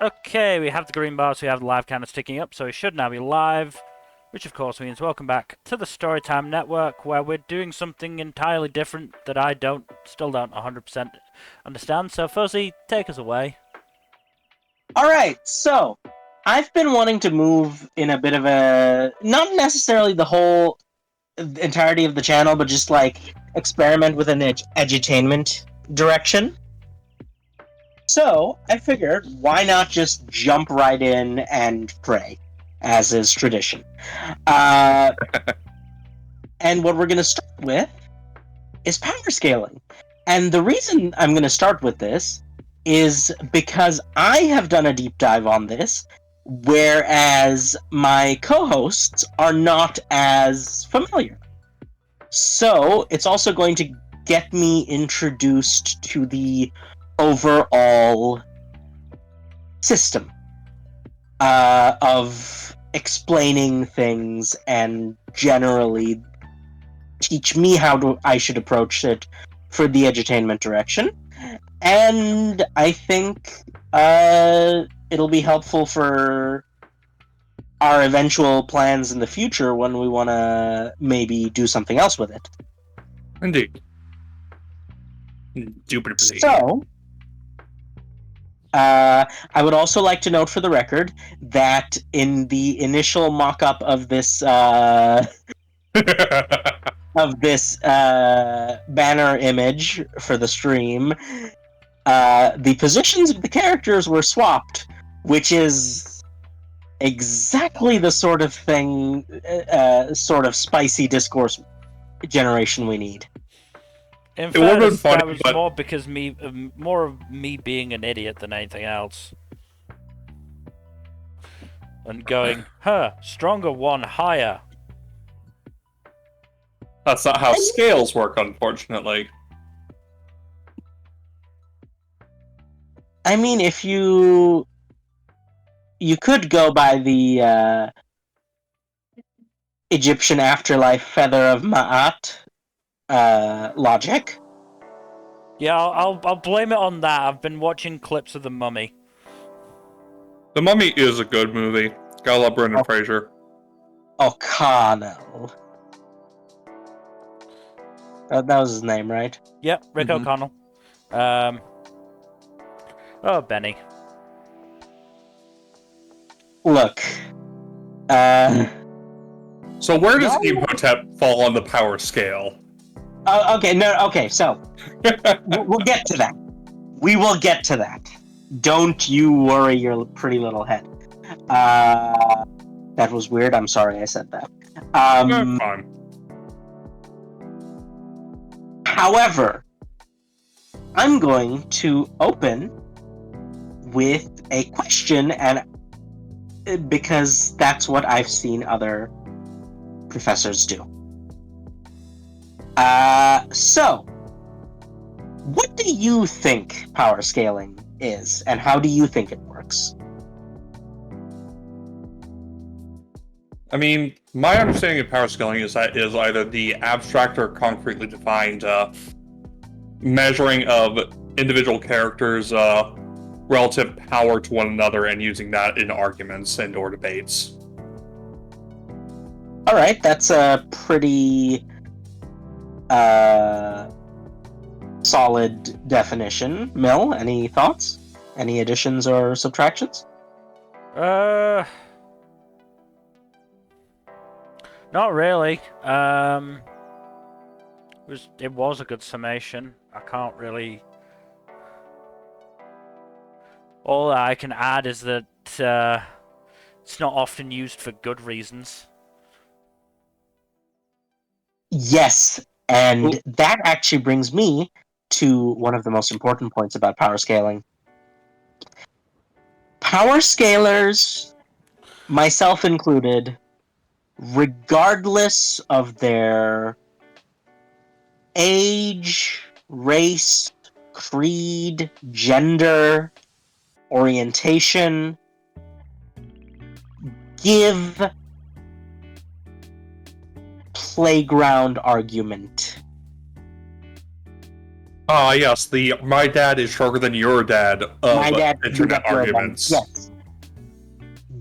Okay, we have the green bar, so we have the live counter sticking up, so we should now be live. Which of course means welcome back to the Storytime Network, where we're doing something entirely different that I still don't 100% understand. So Fuzzy, take us away. Alright, so I've been wanting to move in a bit of a, not necessarily the whole entirety of the channel, but just like experiment with an edutainment direction. So I figured, why not just jump right in and pray, as is tradition. And what we're going to start with is power scaling. And the reason I'm going to start with this is because I have done a deep dive on this, whereas my co-hosts are not as familiar. So it's also going to get me introduced to the overall system of explaining things and generally teach me how I should approach it for the edutainment direction. And I think it'll be helpful for our eventual plans in the future when we want to maybe do something else with it. Indeed. So, I would also like to note for the record that in the initial mock-up of this banner image for the stream, the positions of the characters were swapped, which is exactly the sort of thing, sort of spicy discourse generation we need. In fairness, that was more because more of me being an idiot than anything else. And going, stronger one, higher. That's not how scales work, unfortunately. I mean, if you could go by the Egyptian afterlife feather of Ma'at logic. Yeah, I'll blame it on that. I've been watching clips of The Mummy. The Mummy is a good movie. Gotta love Brendan Fraser. O'Connell. That was his name, right? Yep, Rick O'Connell. Oh, Benny. Look. So where does Imhotep fall on the power scale? Okay, so we'll get to that. We will get to that. Don't you worry your pretty little head. That was weird. I'm sorry I said that. Fine. However, I'm going to open with a question, and because that's what I've seen other professors do. So, what do you think power scaling is, and how do you think it works? I mean, my understanding of power scaling is that it is either the abstract or concretely defined measuring of individual characters' relative power to one another and using that in arguments and or debates. All right, that's a pretty solid definition. Mill, any thoughts? Any additions or subtractions? Not really. It was a good summation. I can't really. All I can add is that it's not often used for good reasons. Yes, and that actually brings me to one of the most important points about power scaling. Power scalers, myself included, regardless of their age, race, creed, gender, orientation, give playground argument Ah, yes, the "my dad is stronger than your dad" My of dad beat internet up your mom. arguments. Yes.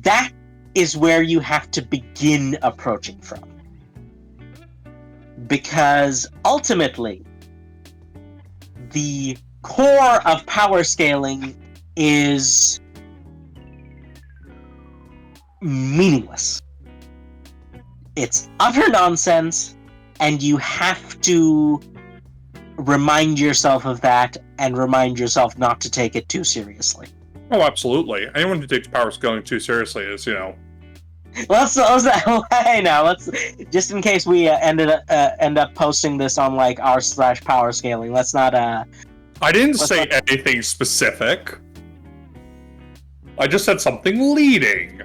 That is where you have to begin approaching from. Because ultimately, the core of power scaling is meaningless. It's utter nonsense, and you have to remind yourself of that and remind yourself not to take it too seriously. Oh, absolutely. Anyone who takes power scaling too seriously is, Let's hey now let's just in case we end up posting this on like r/power scaling. Let's not I didn't let's say not, anything specific. I just said something leading.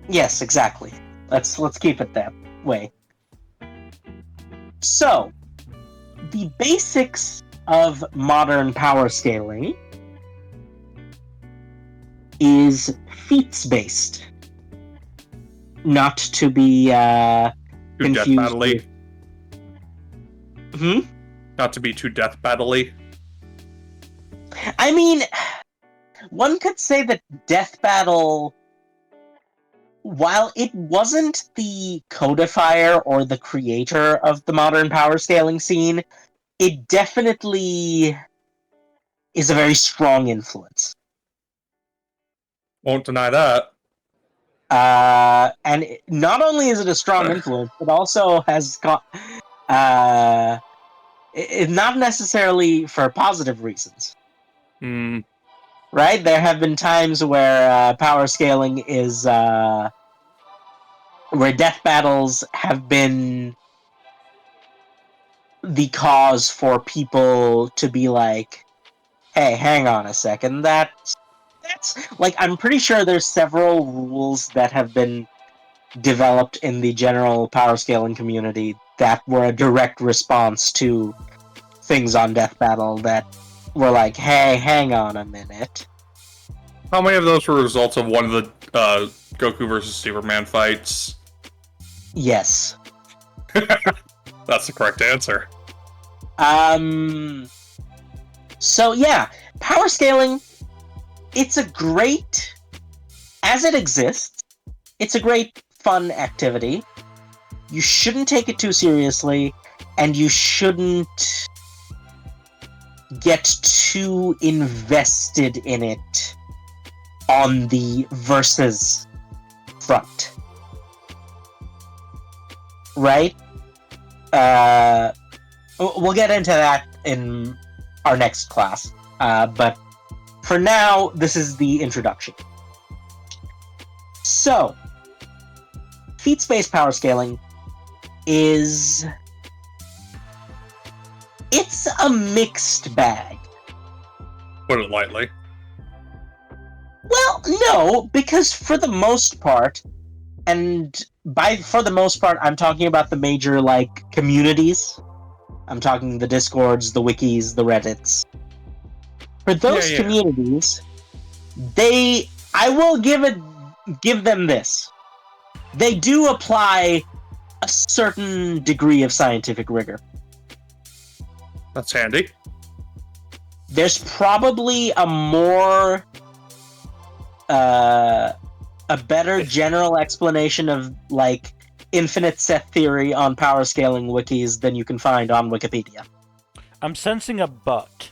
yes, exactly. Let's keep it that way. So, the basics of modern power scaling is feats based, not to be Too death confused battle-y. with. Not to be too death battle-y. I mean, one could say that Death Battle, while it wasn't the codifier or the creator of the modern power scaling scene, it definitely is a very strong influence. Won't deny that. And not only is it a strong influence, it also has got not necessarily for positive reasons. Hmm. Right? There have been times where power scaling is where death battles have been the cause for people to be like, hey, hang on a second, that's like, I'm pretty sure there's several rules that have been developed in the general power scaling community that were a direct response to things on Death Battle that were like, hey, hang on a minute. How many of those were results of one of the Goku versus Superman fights? Yes. That's the correct answer. So yeah, power scaling, it's a great, as it exists, it's a great fun activity. You shouldn't take it too seriously, and you shouldn't get too invested in it on the versus front. Right? We'll get into that in our next class. But for now, this is the introduction. So, feats-based power scaling is... it's a mixed bag. Put it lightly. Well, no, because for the most part, and for the most part, I'm talking about the major, like, communities. I'm talking the Discords, the Wikis, the Reddits. For those communities, I will give them this. They do apply a certain degree of scientific rigor. That's handy. There's probably a better general explanation of, like, infinite set theory on power scaling wikis than you can find on Wikipedia. I'm sensing a but.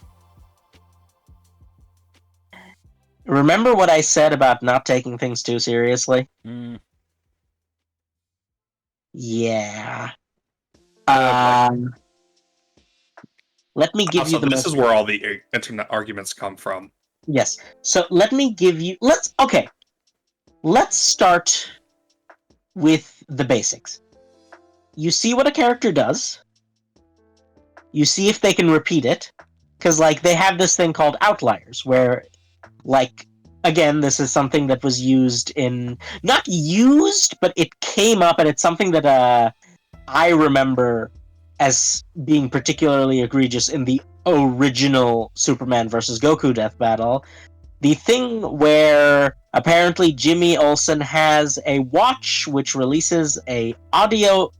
Remember what I said about not taking things too seriously? Yeah, Yeah. Let me give you the this is where all the internet arguments come from. Yes. So let me give you... Let's start with the basics. You see what a character does. You see if they can repeat it. Because, like, they have this thing called outliers, where, like, again, this is something that was used in... not used, but it came up, and it's something that I remember as being particularly egregious in the original Superman versus Goku Death Battle. The thing where apparently Jimmy Olsen has a watch which releases a audio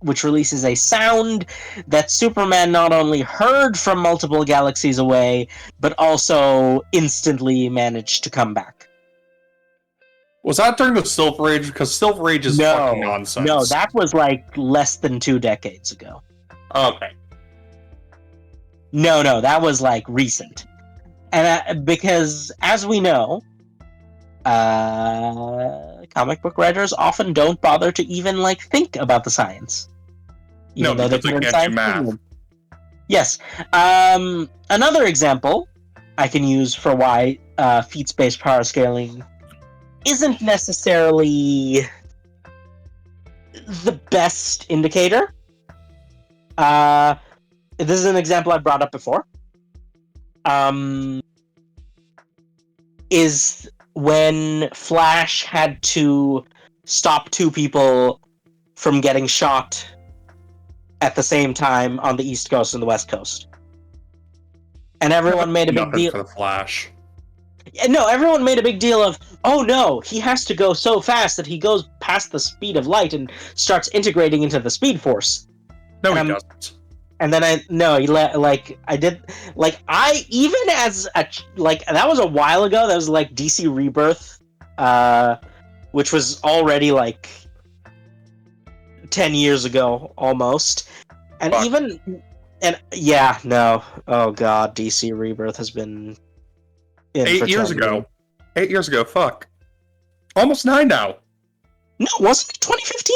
which releases a sound that Superman not only heard from multiple galaxies away, but also instantly managed to come back. Was that during the Silver Age? Because Silver Age is fucking No, nonsense. that was like less than 2 decades ago. Okay. No, that was like recent. And because, as we know, comic book writers often don't bother to even like think about the science. No, Even though because they put in can't do science math. fiction. Yes. Another example I can use for why feats-based power scaling isn't necessarily the best indicator. This is an example I brought up before. Is when Flash had to stop 2 people from getting shot at the same time on the East Coast and the West Coast. And everyone made a big Nothing deal. for the Flash. No, everyone made a big deal of, oh no, he has to go so fast that he goes past the speed of light and starts integrating into the Speed Force. No, And he doesn't. And then I even as a like that was a while ago. That was like DC Rebirth, which was already like 10 years ago almost. And Fuck. oh god, DC Rebirth has been in 8 for years 10 ago. 8 years ago, fuck. Almost 9 now. No, wasn't it 2015?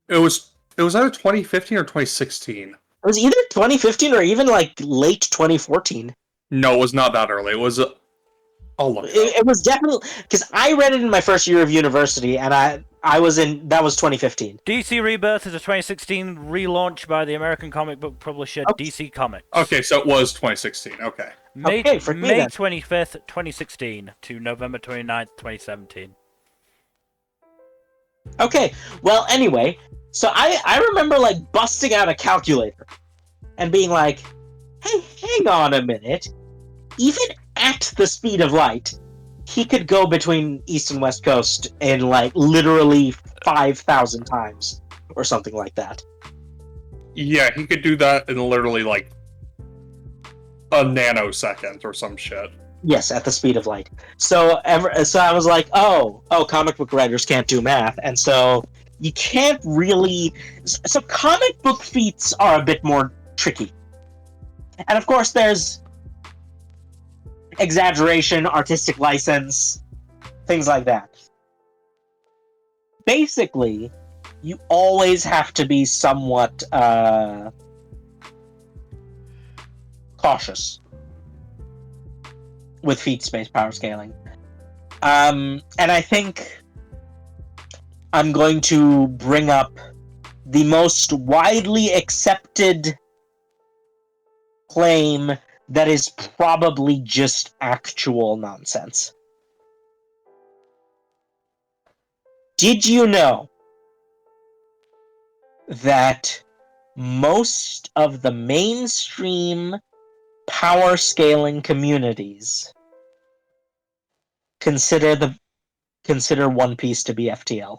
It was either 2015 or 2016. It was either 2015 or even like late 2014. No, it was not that early. It was I'll look. It was definitely because I read it in my first year of university, and I was in that was 2015. DC Rebirth is a 2016 relaunch by the American comic book publisher DC Comics. Okay, so it was 2016. Okay. May 25th, 2016 to November 29th, 2017. Okay, well, anyway, so I remember like busting out a calculator and being like, hey, hang on a minute. Even at the speed of light, he could go between East and West Coast in like literally 5,000 times or something like that. Yeah, he could do that in literally like a nanosecond or some shit. Yes, at the speed of light. So I was like, oh, comic book writers can't do math, and so you can't really. So comic book feats are a bit more tricky, and of course, there's exaggeration, artistic license, things like that. Basically, you always have to be somewhat cautious with feats-based power scaling. And I think I'm going to bring up the most widely accepted claim that is probably just actual nonsense. Did you know that most of the mainstream power scaling communities consider One Piece to be FTL?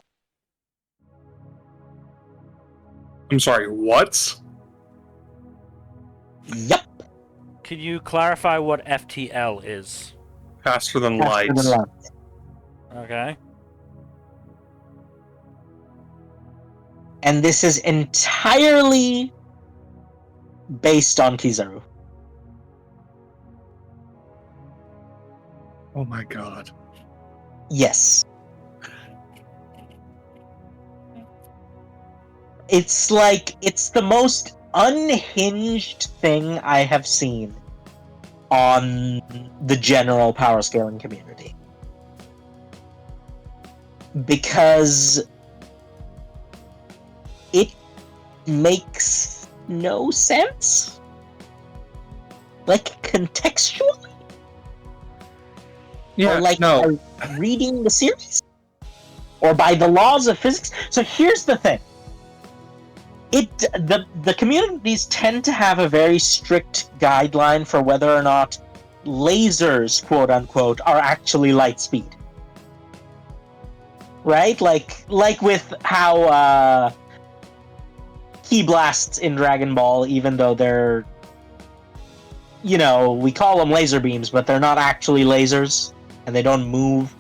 I'm sorry, what? Yep. Can you clarify what FTL is? Faster than light. Okay. And this is entirely based on Kizaru. Oh my god. Yes. It's like, it's the most unhinged thing I have seen on the general power scaling community. Because it makes no sense. Like, contextually? Yeah, or like no. by reading the series? Or by the laws of physics? So here's the thing. The communities tend to have a very strict guideline for whether or not lasers, quote unquote, are actually light speed. Right? Like with how key blasts in Dragon Ball, even though they're, we call them laser beams, but they're not actually lasers, and they don't move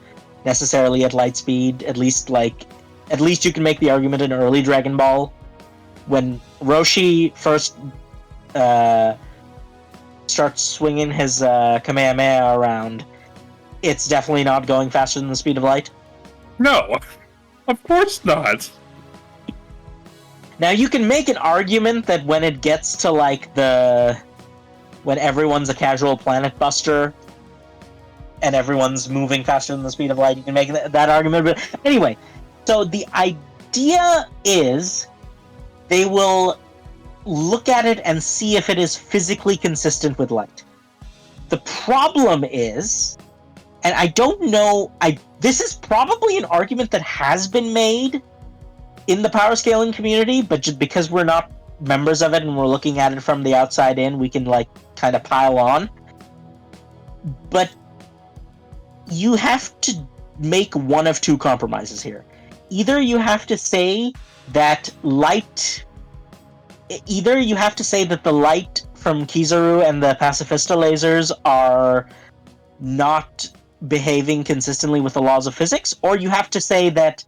necessarily at light speed. At least you can make the argument in early Dragon Ball, when Roshi first starts swinging his Kamehameha around, it's definitely not going faster than the speed of light. No, of course not. Now, you can make an argument that when it gets to, when everyone's a casual planet buster, and everyone's moving faster than the speed of light, you can make that argument. But anyway, so the idea is they will look at it and see if it is physically consistent with light. The problem is, and I don't know, this is probably an argument that has been made in the power scaling community, but just because we're not members of it and we're looking at it from the outside in, we can kind of pile on. But you have to make one of two compromises here. Either you have to say that the light from Kizaru and the Pacifista lasers are not behaving consistently with the laws of physics, or you have to say that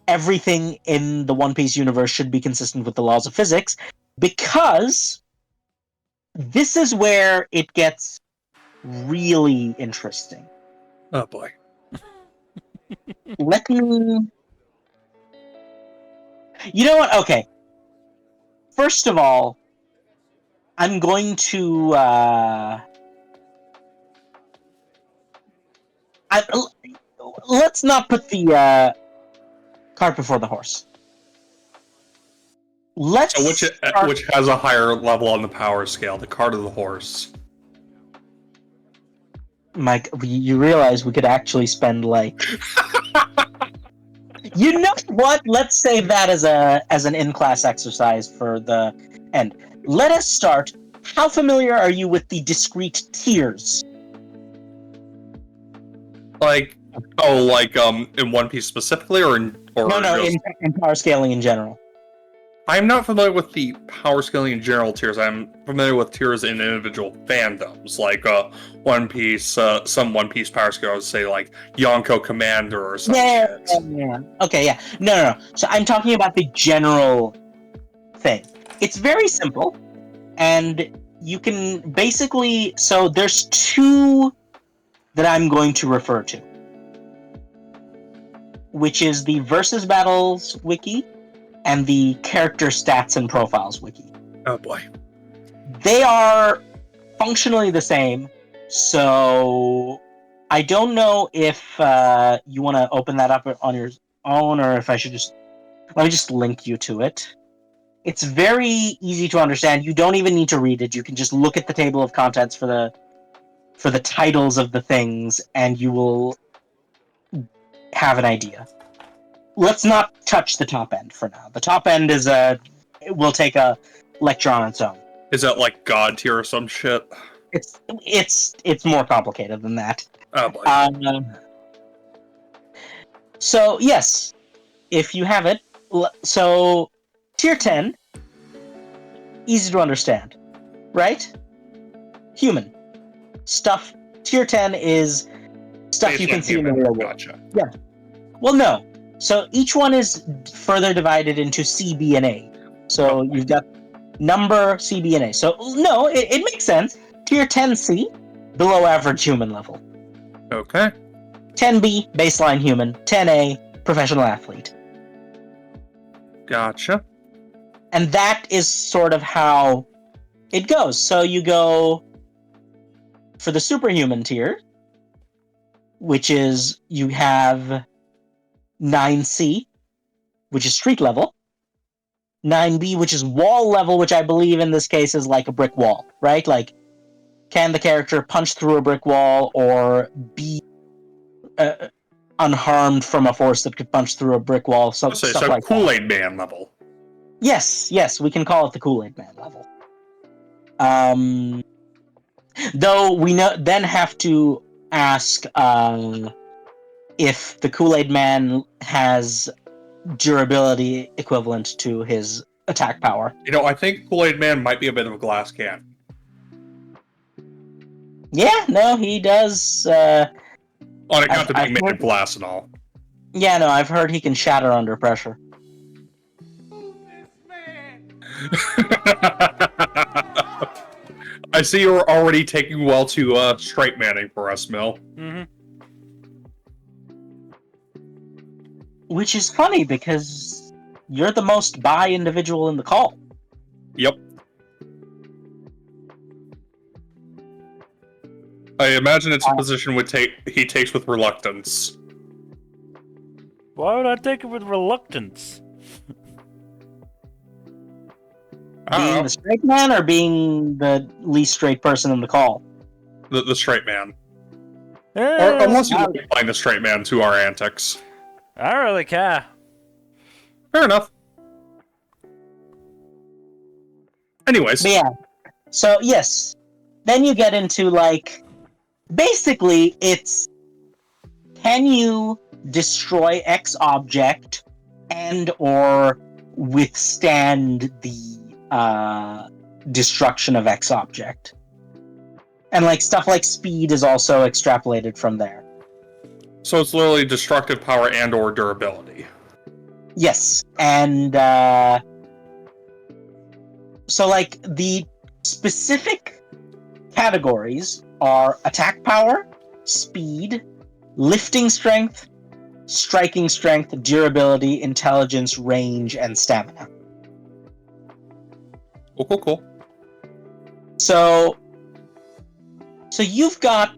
everything in the One Piece universe should be consistent with the laws of physics, because this is where it gets really interesting. Oh boy. Let me... You know what? Okay. First of all, I'm going to... let's not put the cart before the horse. Which has a higher level on the power scale, the cart or the horse? Mike, you realize we could actually spend you know what? Let's save that as an in-class exercise for the end. Let us start. How familiar are you with the discrete tiers? In One Piece specifically, in power scaling in general. I'm not familiar with the power scaling in general tiers. I'm familiar with tiers in individual fandoms, One Piece, some One Piece power scales, say Yonko Commander or something. Yeah. Okay, yeah. No. So I'm talking about the general thing. It's very simple, and you can basically... So there's two that I'm going to refer to, which is the Versus Battles wiki and the Character Stats and Profiles wiki. Oh boy. They are functionally the same, so I don't know if you want to open that up on your own, or if I should let me just link you to it. It's very easy to understand. You don't even need to read it. You can just look at the table of contents for the titles of the things, and you will have an idea. Let's not touch the top end for now. The top end will take a lecture on its own. Is that God tier or some shit? It's more complicated than that. Oh boy. So yes, if you have it, so tier 10, easy to understand, right? Human stuff. Tier 10 is stuff you can see in the real world. Gotcha. Yeah. Well, no. So each one is further divided into C, B, and A. So you've got number, C, B, and A. So no, it makes sense. Tier 10C, below average human level. Okay. 10B, baseline human. 10A, professional athlete. Gotcha. And that is sort of how it goes. So you go for the superhuman tier, which is you have 9C, which is street level. 9B, which is wall level, which I believe in this case is like a brick wall, right? Can the character punch through a brick wall or be unharmed from a force that could punch through a brick wall? So Kool-Aid Man level. Yes, we can call it the Kool-Aid Man level. Though we then have to ask if the Kool-Aid Man has durability equivalent to his attack power. You know, I think Kool-Aid Man might be a bit of a glass can. Yeah, no, he does. On account of I've being made heard- of glass and all. Yeah, no, I've heard he can shatter under pressure. I see you're already taking well to straight manning for us, Mill. Mm-hmm. Which is funny because you're the most bi individual in the call. Yep. I imagine it's a position he takes with reluctance. Why would I take it with reluctance? Being the straight man or being the least straight person in the call? The straight man. Or Eh, unless you like playing the straight man to our antics. I don't really care. Fair enough. Anyways. But yeah. So, yes. Then you get into, like... Basically, it's... Can you destroy X object and or withstand the destruction of X object? And, like, stuff like speed is also extrapolated from there. So it's literally destructive power and or durability. Yes, and so like the specific categories are attack power, speed, lifting strength, striking strength, durability, intelligence, range, and stamina. Cool. So you've got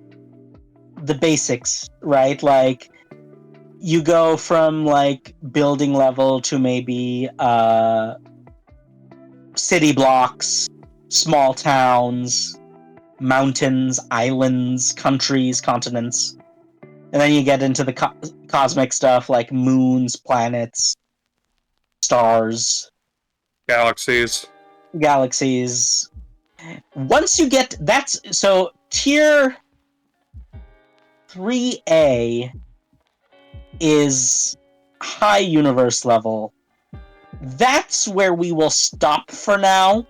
the basics, right? Like you go from like building level to maybe city blocks, small towns, mountains, islands, countries, continents. And then you get into the cosmic stuff like moons, planets, stars, Galaxies. galaxies. Once you get that's so tier 3A is high universe level. That's where we will stop for now.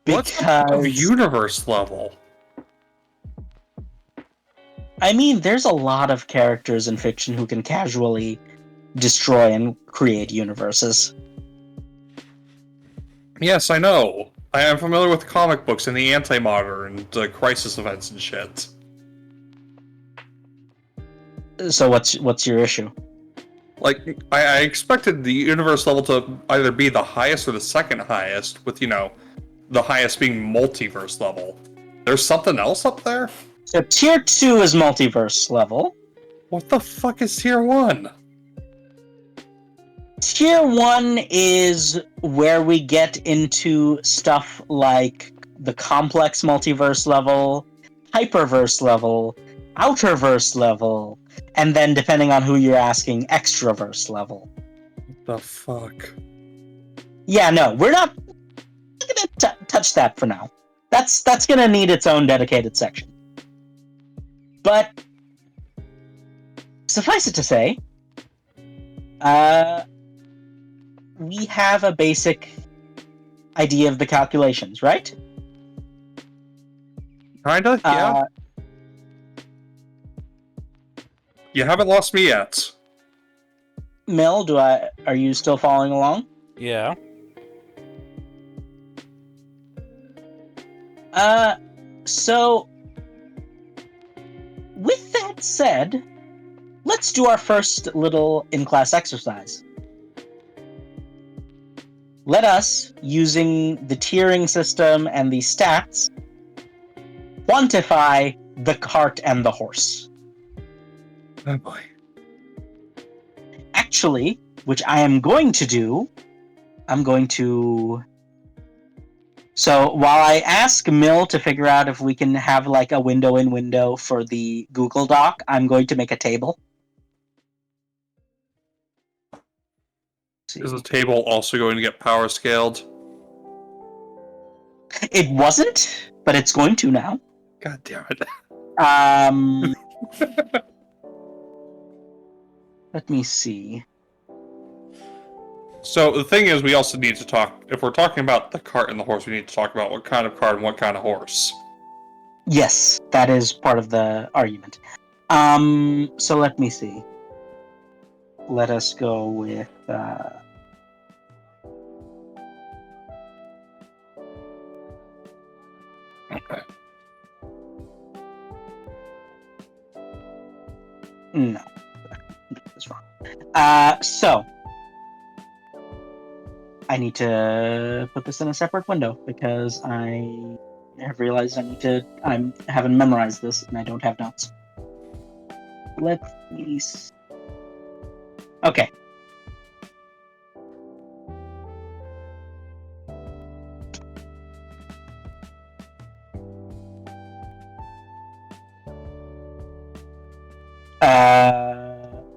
What's above universe level? I mean, there's a lot of characters in fiction who can casually destroy and create universes. Yes, I know. I am familiar with comic books and the anti-modern and crisis events and shit. So what's your issue? Like, I expected the universe level to either be the highest or the second highest, with, you know, the highest being multiverse level. There's something else up there? So tier 2 is multiverse level. What the fuck is tier 1? Tier 1 is where we get into stuff like the complex multiverse level, hyperverse level, outerverse level, and then depending on who you're asking, extraverse level. What the fuck? Yeah, no, we're not gonna touch that for now. That's gonna need its own dedicated section. But suffice it to say, we have a basic idea of the calculations, right? Kinda, yeah. You haven't lost me yet. Mill, are you still following along? Yeah. So with that said, let's do our first little in-class exercise. Let us, using the tiering system and the stats, quantify the cart and the horse. Oh boy. Actually, which I am going to do, So while I ask Mill to figure out if we can have like a window for the Google Doc, I'm going to make a table. Is the table also going to get power scaled? It wasn't, but it's going to now. God damn it. Let me see. So the thing is, we also need to talk. If we're talking about the cart and the horse, we need to talk about what kind of cart and what kind of horse. Yes, that is part of the argument. So let me see. Let us go with. Okay. No, that's wrong. So I need to put this in a separate window because I have realized I haven't memorized this and I don't have notes. Let me. Okay.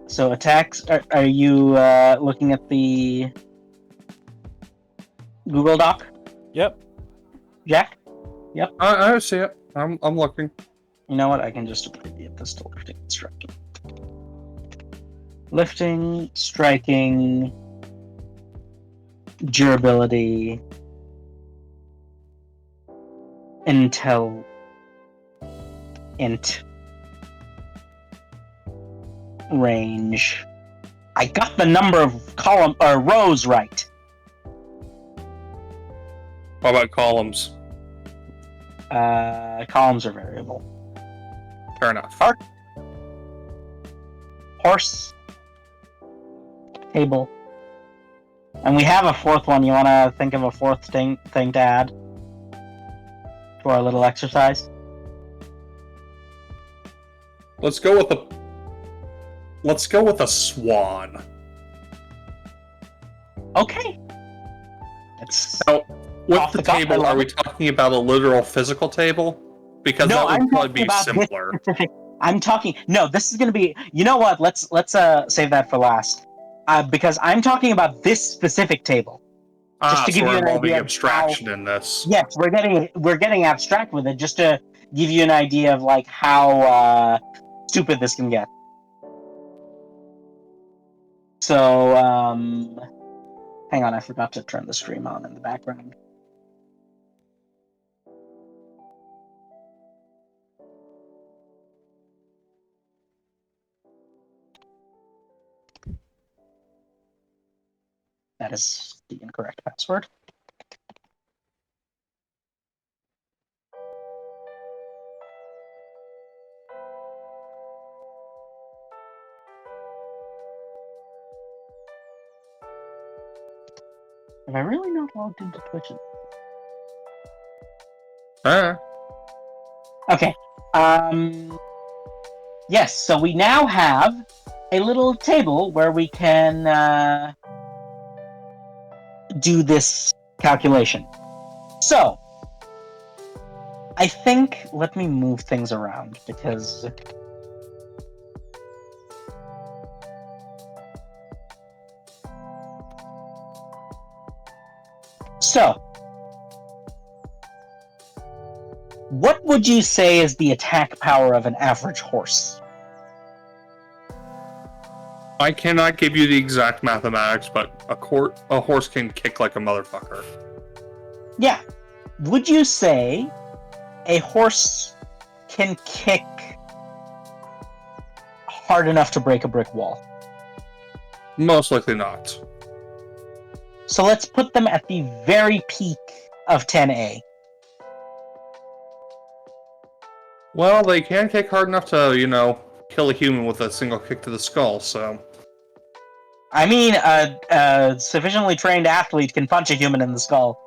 So attacks. Are you looking at the Google Doc, Yep. Jack? I see it. I'm looking. You know what? I can just abbreviate this to lifting and striking. Lifting, striking, durability, intel, int, range. I got the number of column or rows right. How about columns? Columns are variable. Fair enough. Horse, table, and we have a fourth one. You want to think of a fourth thing to add to our little exercise? Let's go with a swan. Okay. It's Now, with Off the the cuff, I table, love are we it. talking about a literal physical table? Because No, that would I'm probably talking be about this simpler. specific. I'm talking. No, this is going to be. You know what? Let's save that for last. Because I'm talking about this specific table. Just to So give we're you an involving idea of how. abstraction in this. Yes, we're getting abstract with it, just to give you an idea of like how stupid this can get. So, hang on, I forgot to turn the stream on in the background. That is the incorrect password. Have I really not logged into Twitch? Okay. Yes, so we now have a little table where we can do this calculation. So, I think, let me move things around because. So, what would you say is the attack power of an average horse? I cannot give you the exact mathematics, but a horse can kick like a motherfucker. Yeah. Would you say a horse can kick hard enough to break a brick wall? Most likely not. So let's put them at the very peak of 10A. Well, they can kick hard enough to, kill a human with a single kick to the skull, so. I mean, a sufficiently trained athlete can punch a human in the skull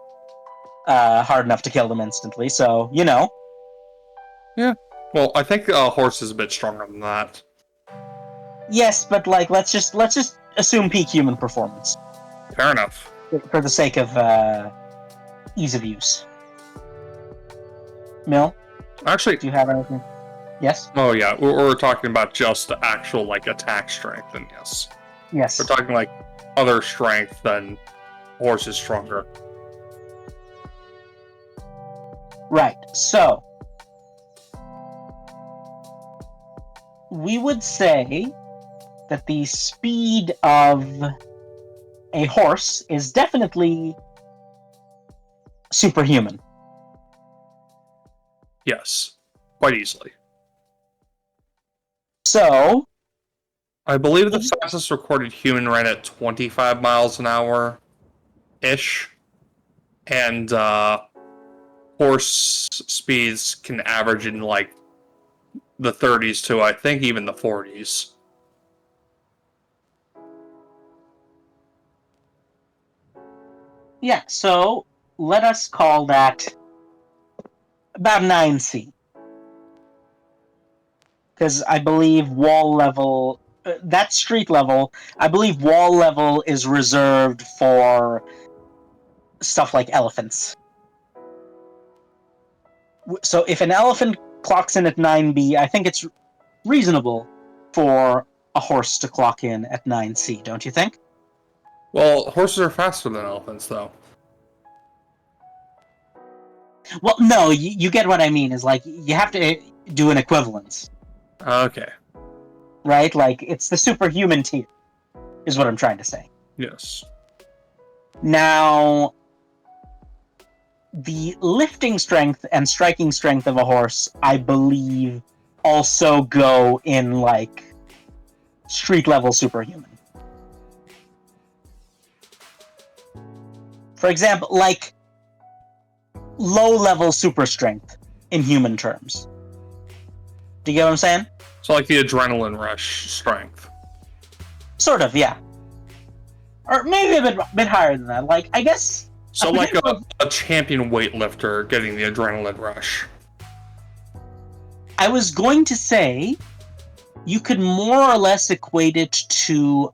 hard enough to kill them instantly, so, Yeah. Well, I think a horse is a bit stronger than that. Yes, but, like, let's just assume peak human performance. Fair enough. For the sake of ease of use. Mill, Actually, do you have anything? Yes? oh yeah, we're talking about just the actual, attack strength, then yes. Yes. We're talking, other strength, then horse is stronger. Right, so we would say that the speed of a horse is definitely superhuman. Yes, quite easily. So, I believe the fastest recorded human ran at 25 miles an hour ish, and horse speeds can average in like the 30s to I think even the 40s. yeah, so let us call that about 9C. Because I believe wall level, that street level, I believe wall level is reserved for stuff like elephants. So if an elephant clocks in at 9B, I think it's reasonable for a horse to clock in at 9C, don't you think? Well, horses are faster than elephants, though. Well, no, you get what I mean, is like, you have to do an equivalence, Okay. right? Like, it's the superhuman tier, is what I'm trying to say. Yes. Now, the lifting strength and striking strength of a horse, I believe, also go in, like, street level superhuman. For example, like, low level super strength in human terms. Do you get what I'm saying? So like the adrenaline rush strength. Sort of, yeah. Or maybe a bit higher than that. Like, I guess. So like a champion weightlifter getting the adrenaline rush. I was going to say you could more or less equate it to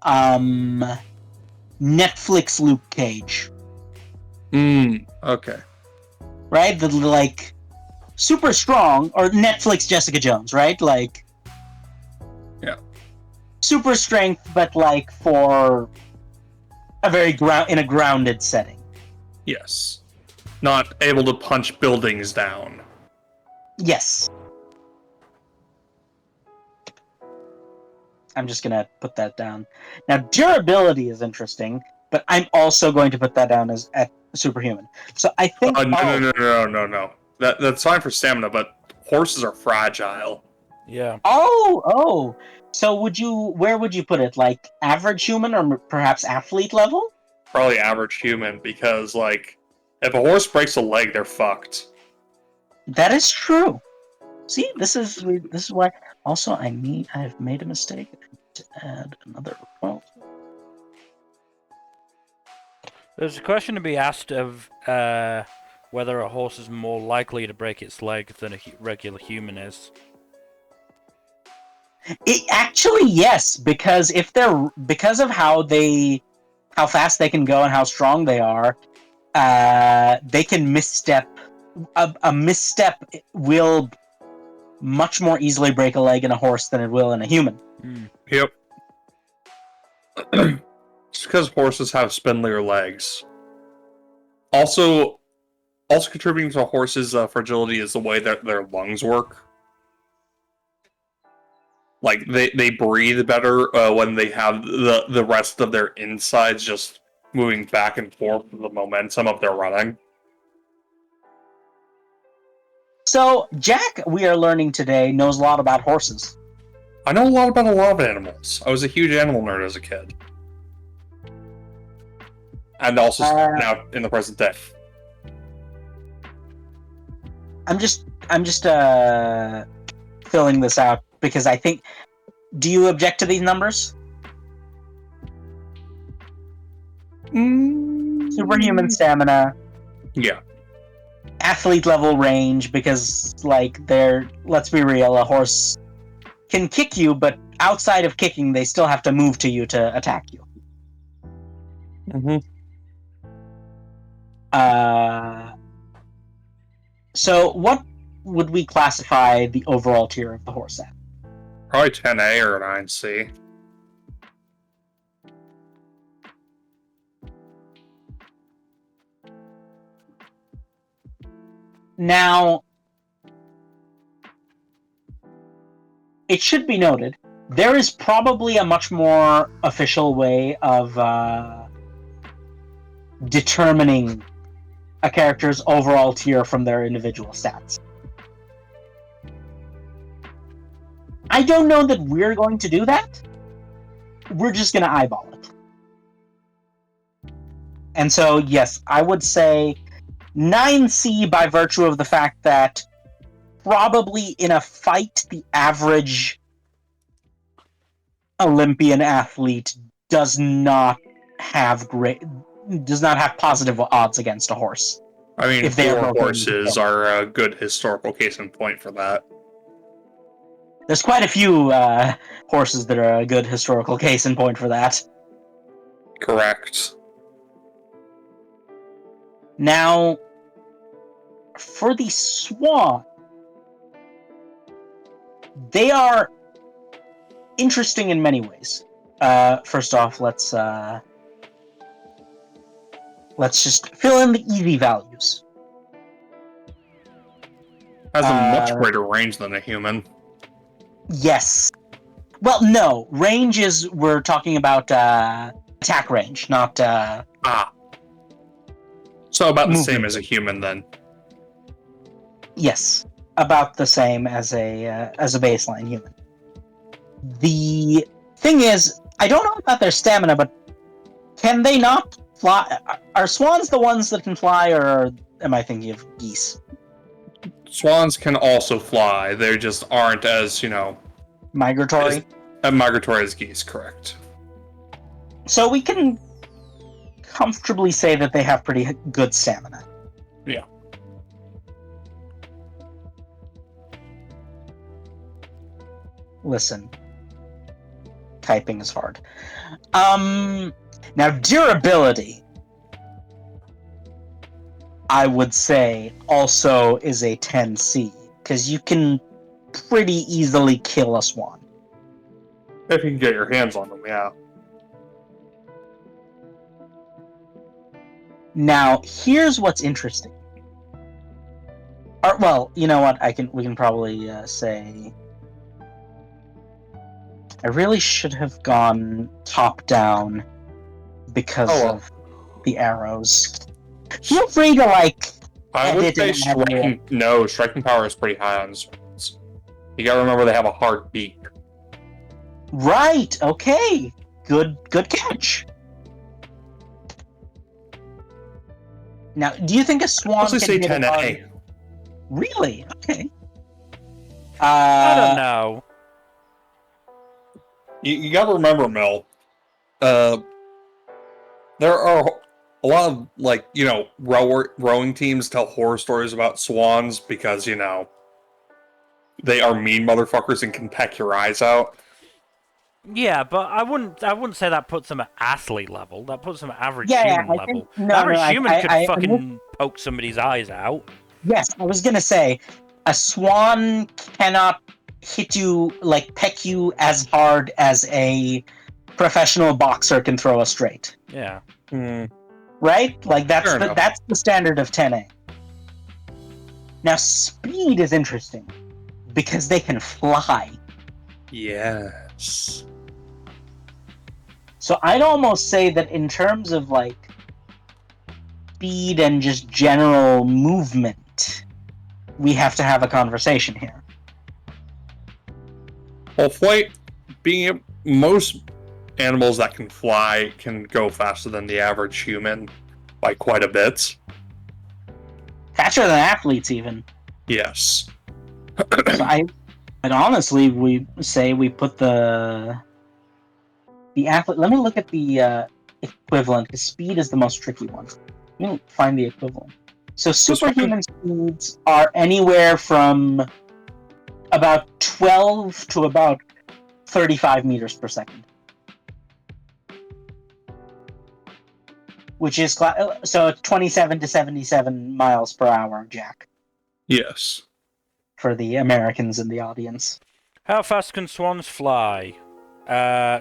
Netflix Luke Cage. Okay. Right? The like super strong, or Netflix Jessica Jones, right? Like, yeah, super strength, but like for a very in a grounded setting. Yes. Not able to punch buildings down. Yes. I'm just gonna put that down. Now, durability is interesting, but I'm also going to put that down as at superhuman. So I think. No. That's fine for stamina, but horses are fragile. Yeah. Oh. So where would you put it? Like average human, or perhaps athlete level? Probably average human, because like if a horse breaks a leg, they're fucked. That is true. See, this is why. Also, I've made a mistake. I need to add another result. There's a question to be asked of whether a horse is more likely to break its leg than a regular human is. It actually, yes, because because of how fast they can go and how strong they are, they can misstep. A misstep will much more easily break a leg in a horse than it will in a human. Yep. It's because horses have spindlier legs. Also contributing to a horse's fragility is the way that their lungs work. Like they breathe better when they have the rest of their insides just moving back and forth with the momentum of their running. So Jack, we are learning today, knows a lot about horses. I know a lot about a lot of animals. I was a huge animal nerd as a kid. And also now in the present day. I'm just filling this out because I think. Do you object to these numbers? Superhuman stamina. Yeah. Athlete level range, because like let's be real, a horse can kick you, but outside of kicking, they still have to move to you to attack you. So what would we classify the overall tier of the horse at? Probably 10A or 9C. Now, it should be noted, there is probably a much more official way of determining a character's overall tier from their individual stats. I don't know that we're going to do that. We're just going to eyeball it. And so, yes, I would say 9C by virtue of the fact that probably in a fight, the average Olympian athlete does not have positive odds against a horse. I mean, If they are four both horses are a good historical case in point for that. There's quite a few horses that are a good historical case in point for that. Correct. Now, for the swan, they are interesting in many ways. First off, let's just fill in the easy values. Has a much greater range than a human. Yes. Well, no. Range is... We're talking about attack range, not... So about the movement. same as a human, then. Yes. About the same as a baseline human. The thing is, I don't know about their stamina, but can they not fly? Are swans the ones that can fly, or am I thinking of geese? Swans can also fly. They just aren't as, Migratory? migratory as geese, correct. So we can comfortably say that they have pretty good stamina. Yeah. Listen. Typing is hard. Now, durability, I would say, also is a 10C, because you can pretty easily kill a swan. If you can get your hands on them, yeah. Now, here's what's interesting. Well, you know what? We can probably say... I really should have gone top-down because of the arrows. Feel free to, I would say striking power is pretty high on swans. You gotta remember they have a hard beak. Right, okay. Good catch. Now, do you think a swan Let's say 10A. Really? Okay. I don't know. You gotta remember, Mel, there are a lot of, rowing teams tell horror stories about swans because, they are mean motherfuckers and can peck your eyes out. Yeah, but I wouldn't say that puts them at athlete level. That puts them at average Yeah, human I level. think- Average human could I fucking poke somebody's eyes out. Yes, I was gonna say, a swan cannot hit you, peck you as hard as a professional boxer can throw a straight. Yeah. Right? That's Fair enough. that's the standard of 10A. Now, speed is interesting, because they can fly. Yes. So I'd almost say that in terms of, speed and just general movement, we have to have a conversation here. Well, flight, most animals that can fly can go faster than the average human by quite a bit. Faster than athletes, even. Yes. So and honestly, we say we put the athlete. Let me look at the equivalent, because speed is the most tricky one. Let me find the equivalent. So superhuman speeds are anywhere from about 12 to about 35 meters per second. Which is, so it's 27 to 77 miles per hour, Jack, Yes. for the Americans in the audience. How fast can swans fly?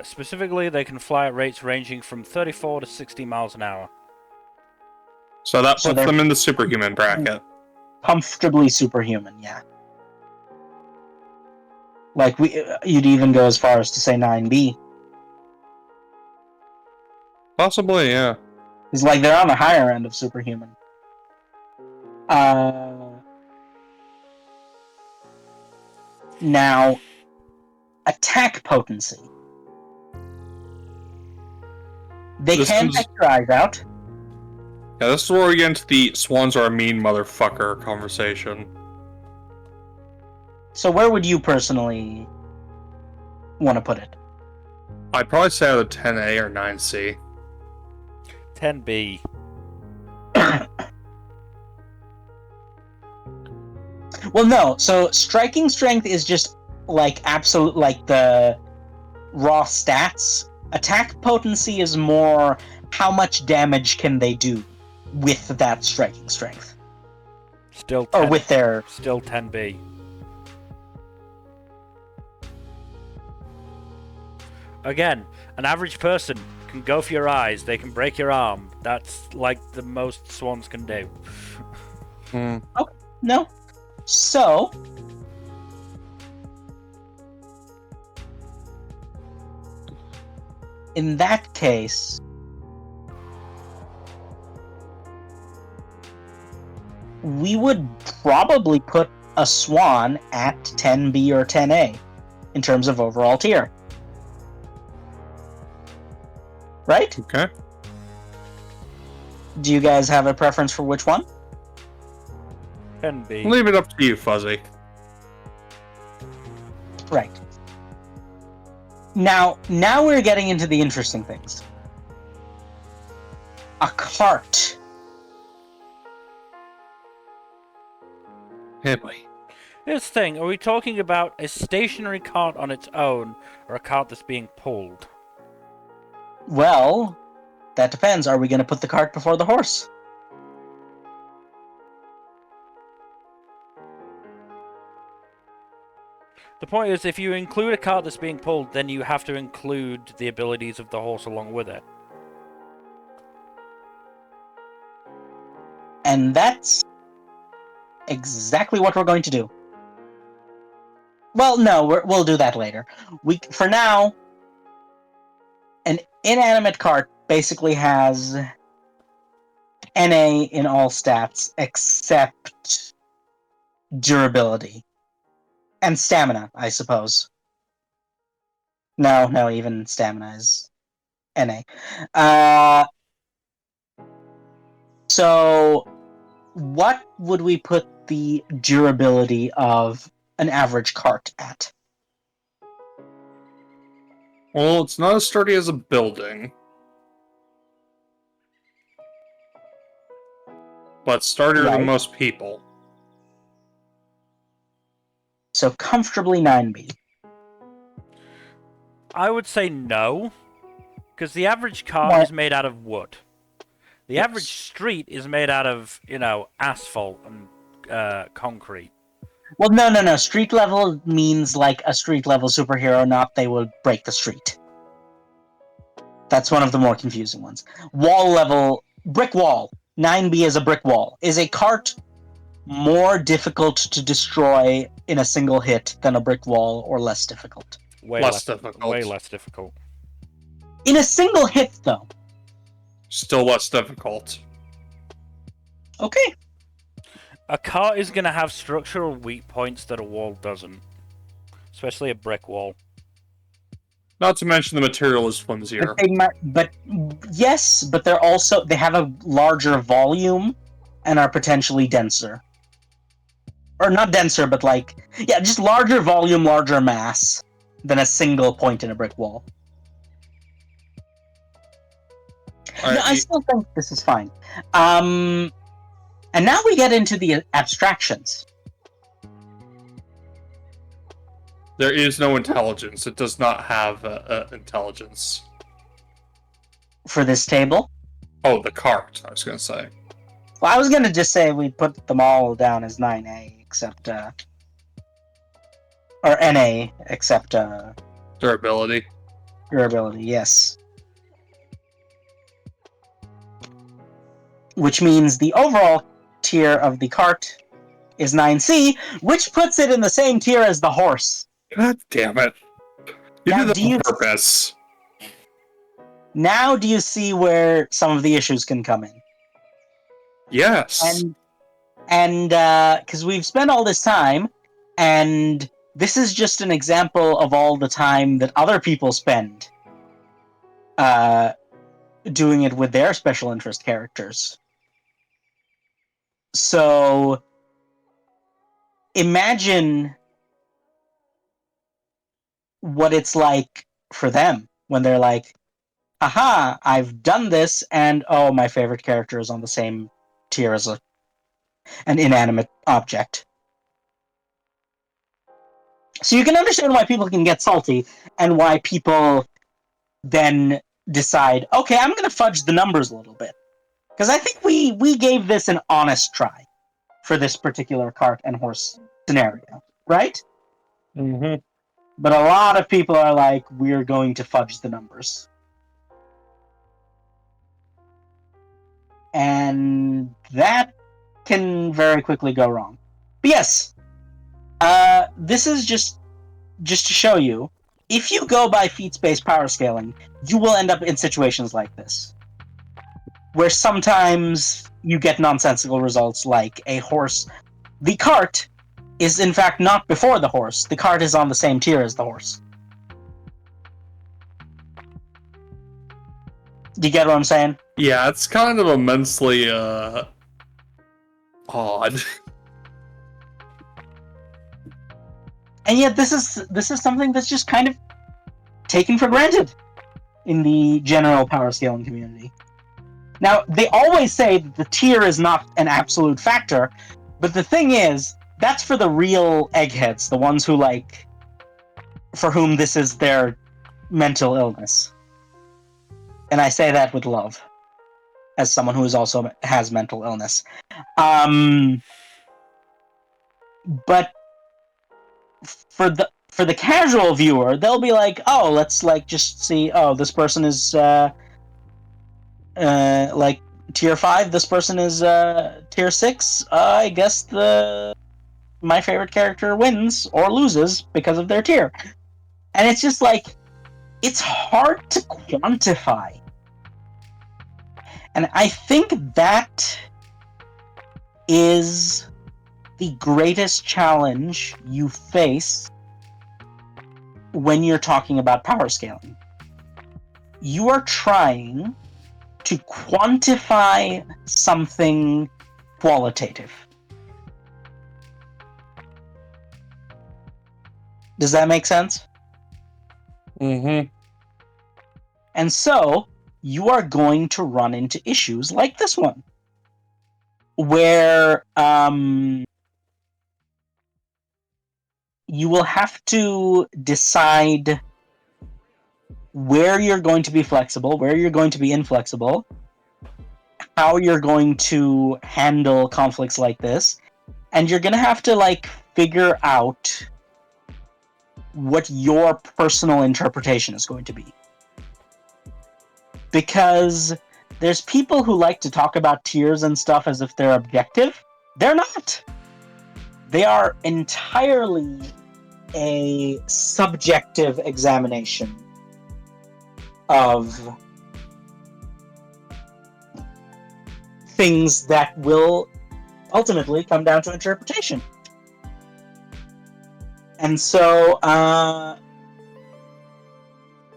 Specifically, they can fly at rates ranging from 34 to 60 miles an hour. So that So puts them in the superhuman bracket. Comfortably superhuman, yeah. You'd even go as far as to say 9B. Possibly, yeah. It's like they're on the higher end of superhuman. Now, attack potency. They can take your eyes out. Yeah, this is where we get into the swans are a mean motherfucker conversation. So where would you personally want to put it? I'd probably say either 10A or 9C. 10B. Well, no. So striking strength is just like absolute, like the raw stats. Attack potency is more how much damage can they do with that striking strength. Still 10, or with their... Still 10B. Again, an average person can go for your eyes, they can break your arm. That's like the most swans can do. Okay, no. So... in that case... we would probably put a swan at 10B or 10A in terms of overall tier. Right? Okay. Do you guys have a preference for which one? 10B. Leave it up to you, Fuzzy. Right. Now we're getting into the interesting things. A cart. Hey, boy. Here's the thing, are we talking about a stationary cart on its own, or a cart that's being pulled? Well, that depends. Are we going to put the cart before the horse? The point is, if you include a cart that's being pulled, then you have to include the abilities of the horse along with it. And that's exactly what we're going to do. Well, no, we'll do that later. For now, an inanimate cart basically has NA in all stats except durability. And stamina, I suppose. No, even stamina is NA. So, what would we put the durability of an average cart at? Well, it's not as sturdy as a building. But sturdier than most people. So comfortably 9B. I would say no, because the average cart is made out of wood. The average street is made out of, asphalt and concrete. Well, no. Street level means like a street level superhero, not they will break the street. That's one of the more confusing ones. Wall level, brick wall. 9B is a brick wall. Is a cart more difficult to destroy in a single hit than a brick wall, or less difficult? Way less difficult. Way less difficult. In a single hit, though. Still less difficult. Okay. A cart is going to have structural weak points that a wall doesn't. Especially a brick wall. Not to mention the material is flimsier. But they have a larger volume and are potentially denser. Or not denser, but just larger volume, larger mass than a single point in a brick wall. No, I still think this is fine. And now we get into the abstractions. There is no intelligence. It does not have intelligence. For this table? Oh, the cart, I was going to say. Well, I was going to just say we put them all down as 9A, except... or NA, except... durability. Durability, yes. Which means the overall tier of the cart is 9C, which puts it in the same tier as the horse. God damn it. You did that on purpose. Now do you see where some of the issues can come in? Yes. And because we've spent all this time, and this is just an example of all the time that other people spend doing it with their special interest characters. So imagine what it's like for them when they're like, aha, I've done this, and oh, my favorite character is on the same tier as an inanimate object. So you can understand why people can get salty, and why people then decide, okay, I'm going to fudge the numbers a little bit. Because I think we gave this an honest try for this particular cart and horse scenario, right? Mm-hmm. But a lot of people are like, we're going to fudge the numbers. And that can very quickly go wrong. But yes, this is just to show you, if you go by feats-based power scaling, you will end up in situations like this, where sometimes you get nonsensical results like a horse. The cart is in fact not before the horse. The cart is on the same tier as the horse. Do you get what I'm saying? Yeah, it's kind of immensely odd. And yet this is something that's just kind of taken for granted in the general power scaling community. Now, they always say that the tier is not an absolute factor, but the thing is, that's for the real eggheads, the ones who, like, for whom this is their mental illness. And I say that with love, as someone who is also has mental illness. But for the casual viewer, they'll be like, oh, let's like just see, oh, this person is like tier 5, this person is tier 6. I guess my favorite character wins or loses because of their tier. And it's just like, it's hard to quantify. And I think that is the greatest challenge you face when you're talking about power scaling. You are trying to quantify something qualitative. Does that make sense? Mm-hmm. And so, you are going to run into issues like this one, where you will have to decide where you're going to be flexible, where you're going to be inflexible, how you're going to handle conflicts like this, and you're going to have to like figure out what your personal interpretation is going to be. Because there's people who like to talk about tiers and stuff as if they're objective. They're not. They are entirely a subjective examination of things that will ultimately come down to interpretation. And so,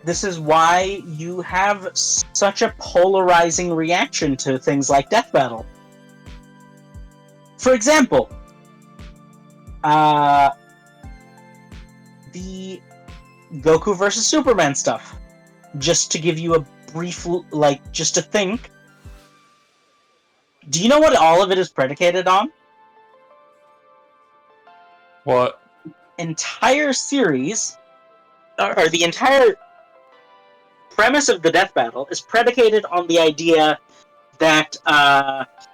this is why you have such a polarizing reaction to things like Death Battle. For example, the Goku versus Superman stuff. Just to give you a brief, like, just to think. Do you know what all of it is predicated on? What? Entire series, or the entire premise of the Death Battle is predicated on the idea that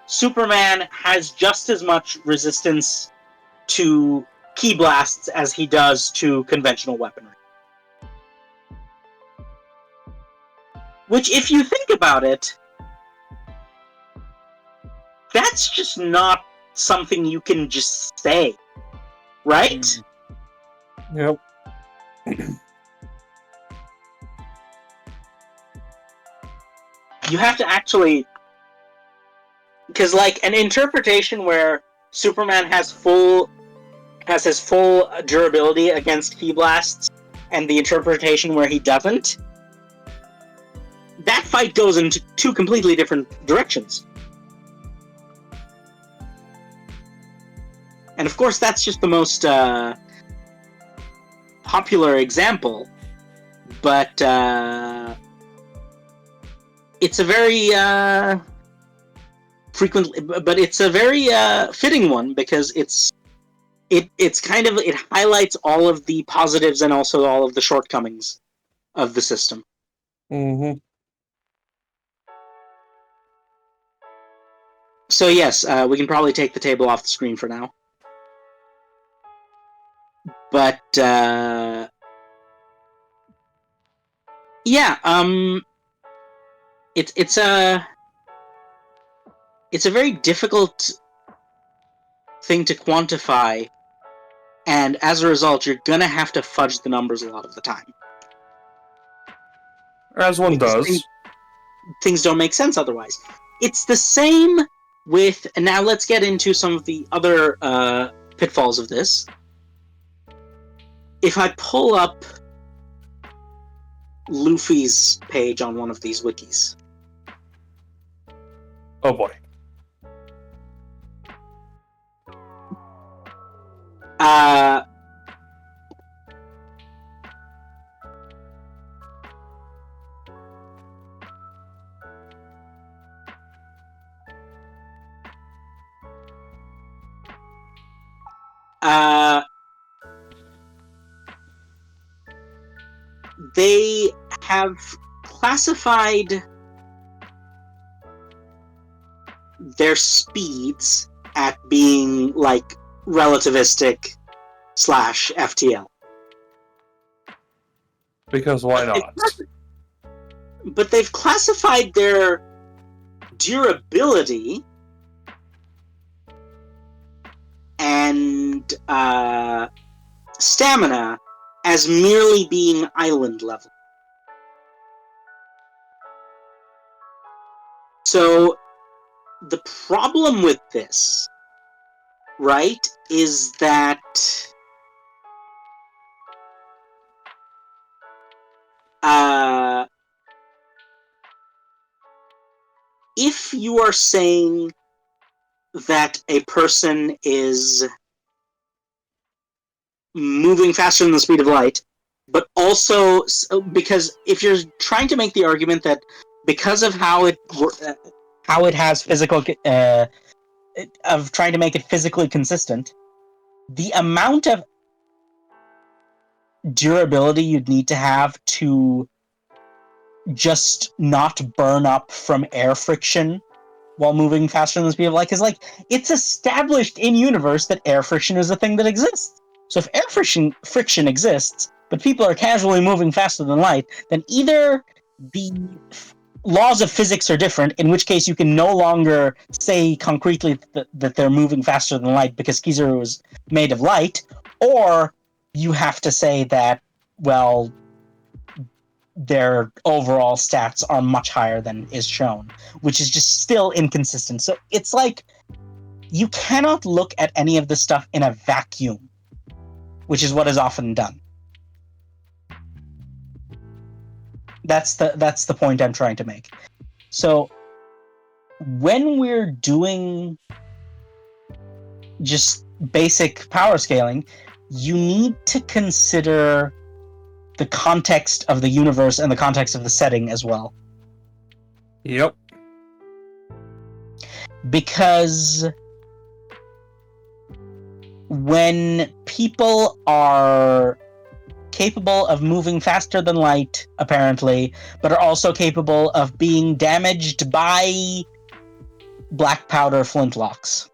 Superman has just as much resistance to ki blasts as he does to conventional weaponry. Which, if you think about it, that's just not something you can just say, right? Yep. You have to actually... Because, like, an interpretation where Superman has his full durability against Ki blasts, and the interpretation where he doesn't, that fight goes into two completely different directions. And of course, that's just the most popular example, but it's a very it's a very fitting one, because it highlights all of the positives and also all of the shortcomings of the system. Mm-hmm. So yes, we can probably take the table off the screen for now. But yeah, it's a very difficult thing to quantify, and as a result, you're gonna have to fudge the numbers a lot of the time. As one Because does. Things don't make sense otherwise. It's the same with... And now let's get into some of the other pitfalls of this. If I pull up Luffy's page on one of these wikis... Oh boy. They have classified their speeds at being like relativistic / FTL. Because why not? But they've classified their durability and stamina as merely being island level. So the problem with this, right, is that if you are saying that a person is moving faster than the speed of light, but also because if you're trying to make the argument that because of how it has physical of trying to make it physically consistent, the amount of durability you'd need to have to just not burn up from air friction while moving faster than the speed of light is like, it's established in universe that air friction is a thing that exists. So if air friction exists, but people are casually moving faster than light, then either the laws of physics are different, in which case you can no longer say concretely that they're moving faster than light because Kizaru is made of light, or you have to say that, well, their overall stats are much higher than is shown, which is just still inconsistent. So it's like, you cannot look at any of this stuff in a vacuum, which is what is often done. That's the point I'm trying to make. So when we're doing just basic power scaling, you need to consider the context of the universe and the context of the setting as well. Yep. Because when people are capable of moving faster than light, apparently, but are also capable of being damaged by black powder flintlocks,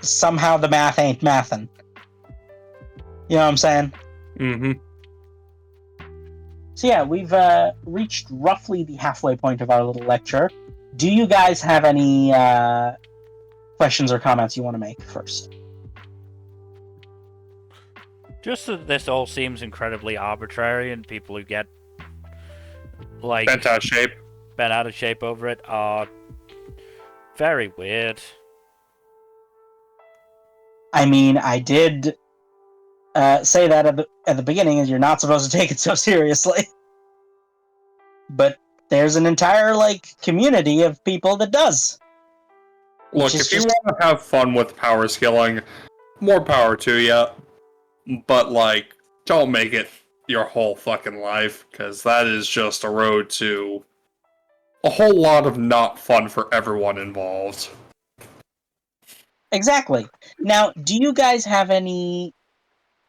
somehow the math ain't mathin'. You know what I'm saying? Mm-hmm. So yeah, we've reached roughly the halfway point of our little lecture. Do you guys have any questions or comments you want to make first? Just that this all seems incredibly arbitrary, and people who get like Bent out of shape. bent out of shape over it. Very weird. I mean, I did say that at the beginning, is you're not supposed to take it so seriously. But there's an entire community of people that does. Look, if you want to have fun with power scaling, more power to you. But don't make it your whole fucking life, because that is just a road to a whole lot of not fun for everyone involved. Exactly. Now, do you guys have any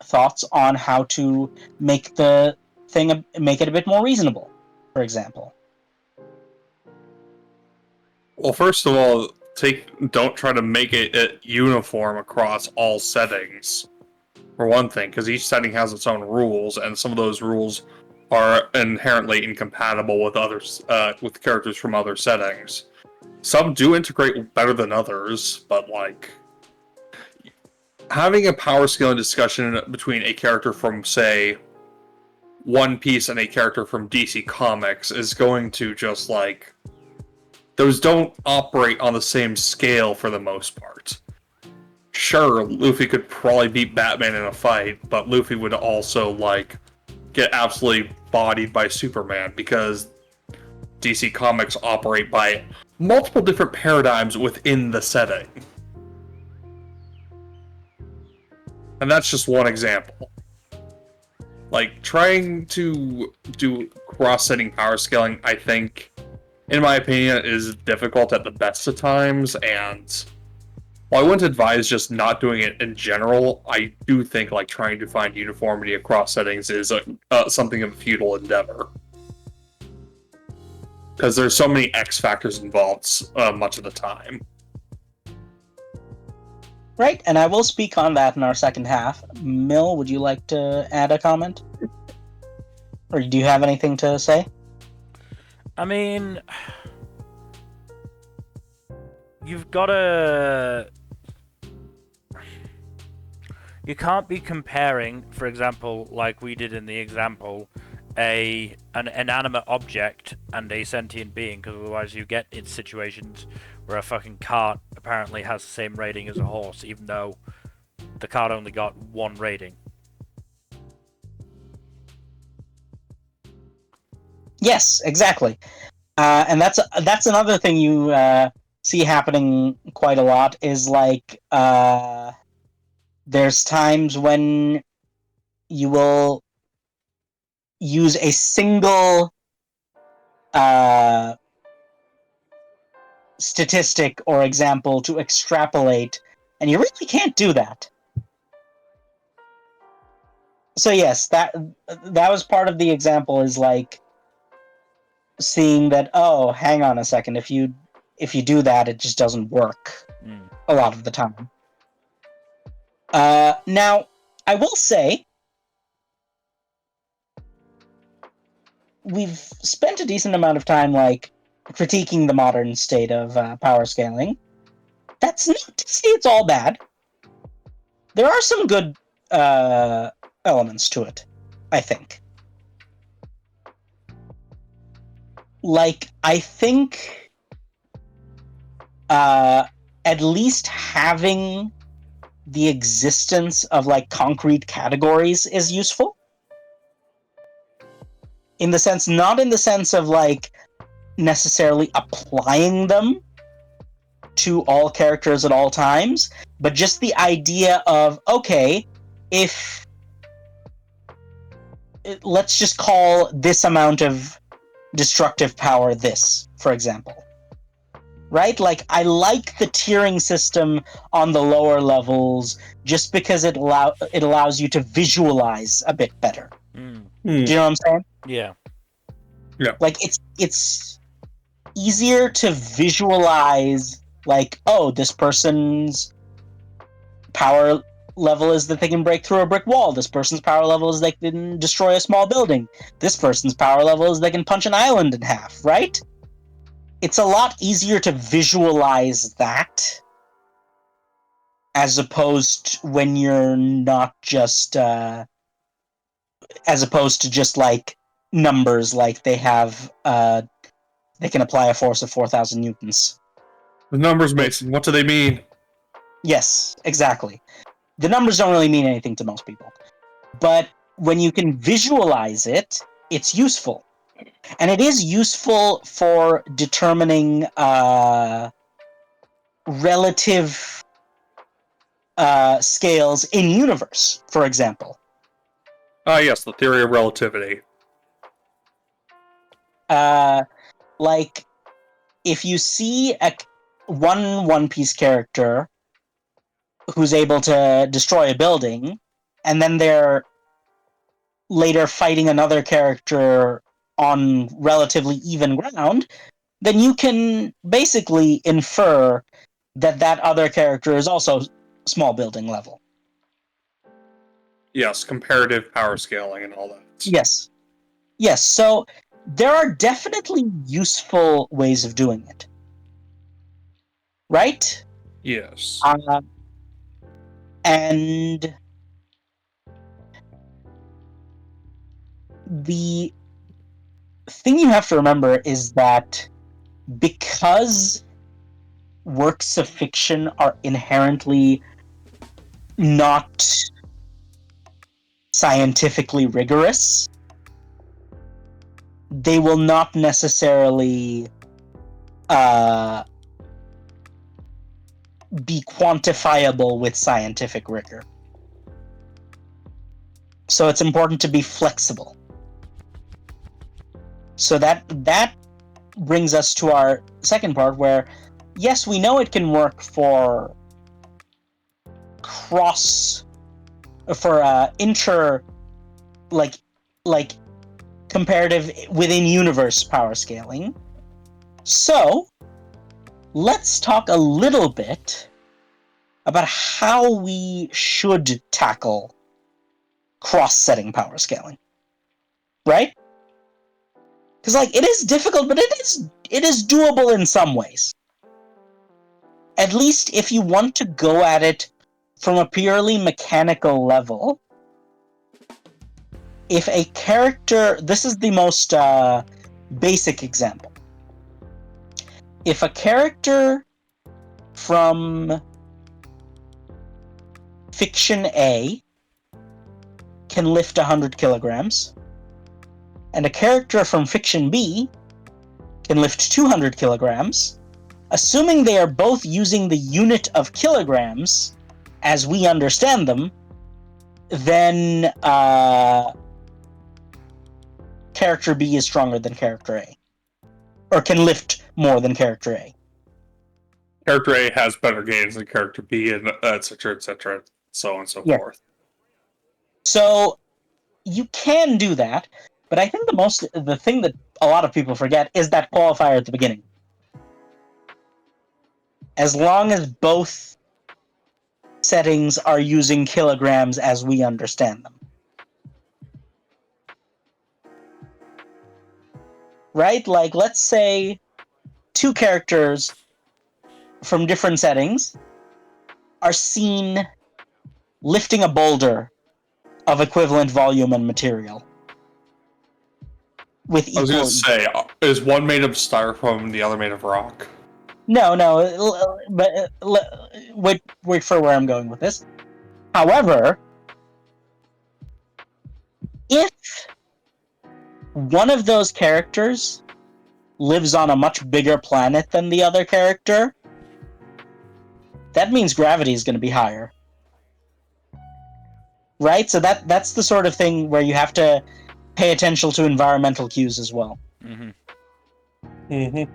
thoughts on how to make the thing make it a bit more reasonable, for example? Well, first of all, don't try to make it uniform across all settings. For one thing, because each setting has its own rules, and some of those rules are inherently incompatible with others, with characters from other settings. Some do integrate better than others, but having a power scaling discussion between a character from, say, One Piece and a character from DC Comics is going to just those don't operate on the same scale for the most part. Sure, Luffy could probably beat Batman in a fight, but Luffy would also get absolutely bodied by Superman, because DC Comics operate by multiple different paradigms within the setting. And that's just one example. Trying to do cross-setting power scaling, I think, in my opinion, is difficult at the best of times, and while I wouldn't advise just not doing it in general, I do think trying to find uniformity across settings is something of a futile endeavor. Because there's so many X factors involved much of the time. Right, and I will speak on that in our second half. Mill, would you like to add a comment? Or do you have anything to say? I mean, you've got to... You can't be comparing, for example, like we did in the example, an inanimate object and a sentient being, because otherwise you get in situations where a fucking cart apparently has the same rating as a horse, even though the cart only got 1 rating. Yes, exactly. And that's another thing you see happening quite a lot, is there's times when you will use a single statistic or example to extrapolate, and you really can't do that. So yes, that was part of the example, is seeing that, oh, hang on a second, if you do that, it just doesn't work a lot of the time. Now, I will say, we've spent a decent amount of time critiquing the modern state of power scaling. That's not to say it's all bad. There are some good elements to it, I think. I think at least having the existence of concrete categories is useful. Not in the sense of necessarily applying them to all characters at all times, but just the idea of, okay, let's just call this amount of destructive power this, for example. Right? I like the tiering system on the lower levels just because it allows you to visualize a bit better. Do you know what I'm saying? Yeah. Yeah. It's easier to visualize, oh, this person's power level is that they can break through a brick wall. This person's power level is they can destroy a small building. This person's power level is they can punch an island in half, right? It's a lot easier to visualize that, as opposed to when you're not just as opposed to just numbers, like they have they can apply a force of 4,000 newtons. The numbers, Mason. What do they mean? Yes, exactly. The numbers don't really mean anything to most people, but when you can visualize it, it's useful, and it is useful for determining relative scales in universe, for example. Yes, the theory of relativity. Like, if you see one One Piece character who's able to destroy a building, and then they're later fighting another character on relatively even ground, then you can basically infer that that other character is also small building level. Yes, comparative power scaling and all that. Yes. Yes, so there are definitely useful ways of doing it. Right? Yes. And the thing you have to remember is that because works of fiction are inherently not scientifically rigorous, they will not necessarily be quantifiable with scientific rigor. So it's important to be flexible. So that brings us to our second part, where yes, we know it can work for inter, like comparative within universe power scaling. So let's talk a little bit about how we should tackle cross-setting power scaling, right? Because like it is difficult, but it is doable in some ways. At least if you want to go at it from a purely mechanical level. If a character, this is the most basic example. If a character from Fiction A can lift 100 kilograms, and a character from Fiction B can lift 200 kilograms, assuming they are both using the unit of kilograms as we understand them, then character B is stronger than character A, or can lift more than character A. Character A has better gains than character B, and etc., so on and so forth. So you can do that, but I think the thing that a lot of people forget is that qualifier at the beginning. As long as both settings are using kilograms as we understand them. Right? Like, let's say two characters from different settings are seen lifting a boulder of equivalent volume and material. With equal... I was going to say, is one made of styrofoam and the other made of rock? No, but wait for where I'm going with this. However, if one of those characters lives on a much bigger planet than the other character, that means gravity is going to be higher. Right? So that's the sort of thing where you have to pay attention to environmental cues as well. Mm-hmm. Mm-hmm.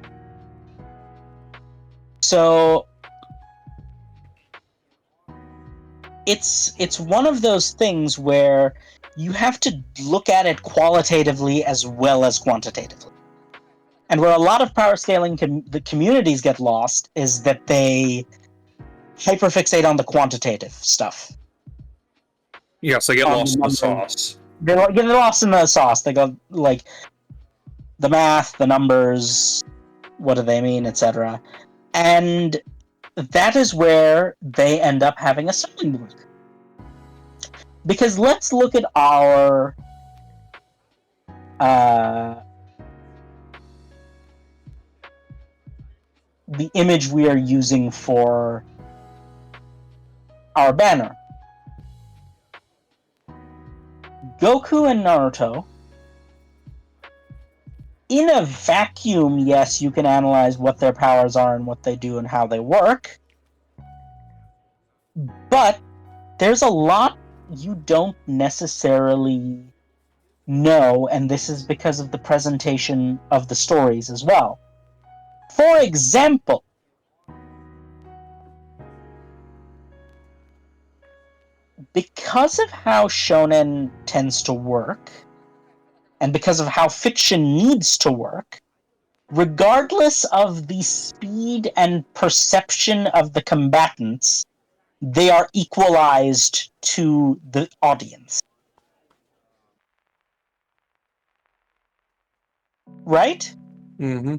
So it's one of those things where you have to look at it qualitatively as well as quantitatively. And where a lot of power scaling the communities get lost is that they hyperfixate on the quantitative stuff. Yes, they get lost in the sauce. They get lost in the sauce. They go like the math, the numbers, what do they mean, etc. And that is where they end up having a stumbling block. Because let's look at our the image we are using for our banner. Goku and Naruto, in a vacuum, yes, you can analyze what their powers are and what they do and how they work, but there's a lot you don't necessarily know, and this is because of the presentation of the stories as well. For example, because of how shonen tends to work, and because of how fiction needs to work, regardless of the speed and perception of the combatants, they are equalized to the audience. Right? Mm-hmm.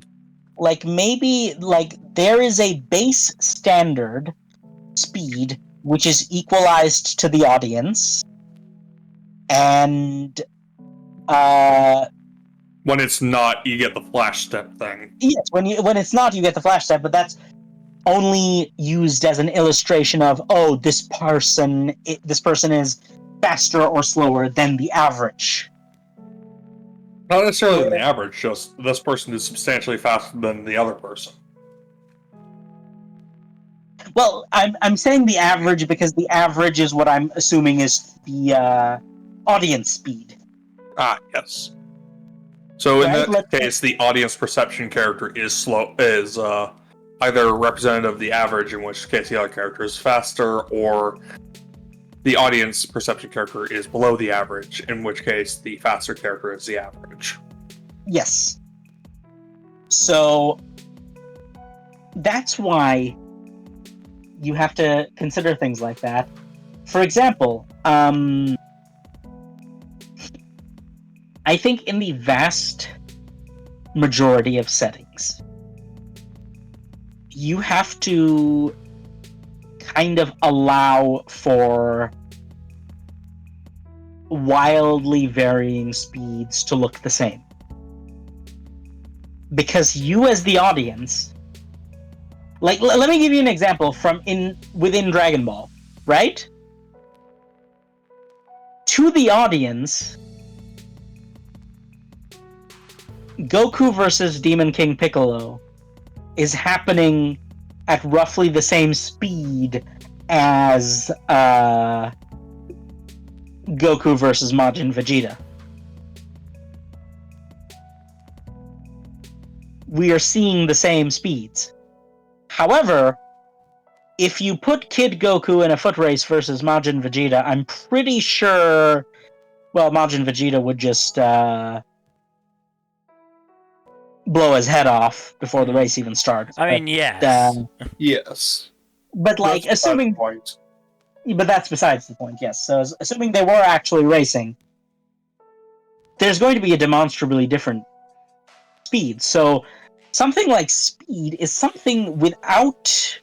Like, maybe, like, there is a base standard speed which is equalized to the audience, and When it's not, you get the flash step thing. yes, when it's not, you get the flash step, but that's only used as an illustration of, oh, this person is faster or slower than the average. Not necessarily the average, just this person is substantially faster than the other person. Well, I'm saying the average because the average is what I'm assuming is the audience speed. Ah, yes. So in Right? that case, the audience perception character is either representative of the average, in which case the other character is faster, or the audience perception character is below the average, in which case the faster character is the average. Yes. So that's why you have to consider things like that. For example, I think in the vast majority of settings, you have to kind of allow for wildly varying speeds to look the same. Because you as the audience, like, let me give you an example from within Dragon Ball, right? To the audience, Goku versus Demon King Piccolo is happening at roughly the same speed as Goku versus Majin Vegeta. We are seeing the same speeds. However, if you put Kid Goku in a foot race versus Majin Vegeta, I'm pretty sure, well, Majin Vegeta would just blow his head off before the race even starts. I mean, yes. Yes. But like, That's assuming, the point. but that's besides the point. Yes. So assuming they were actually racing, there's going to be a demonstrably different speed. So something like speed is something without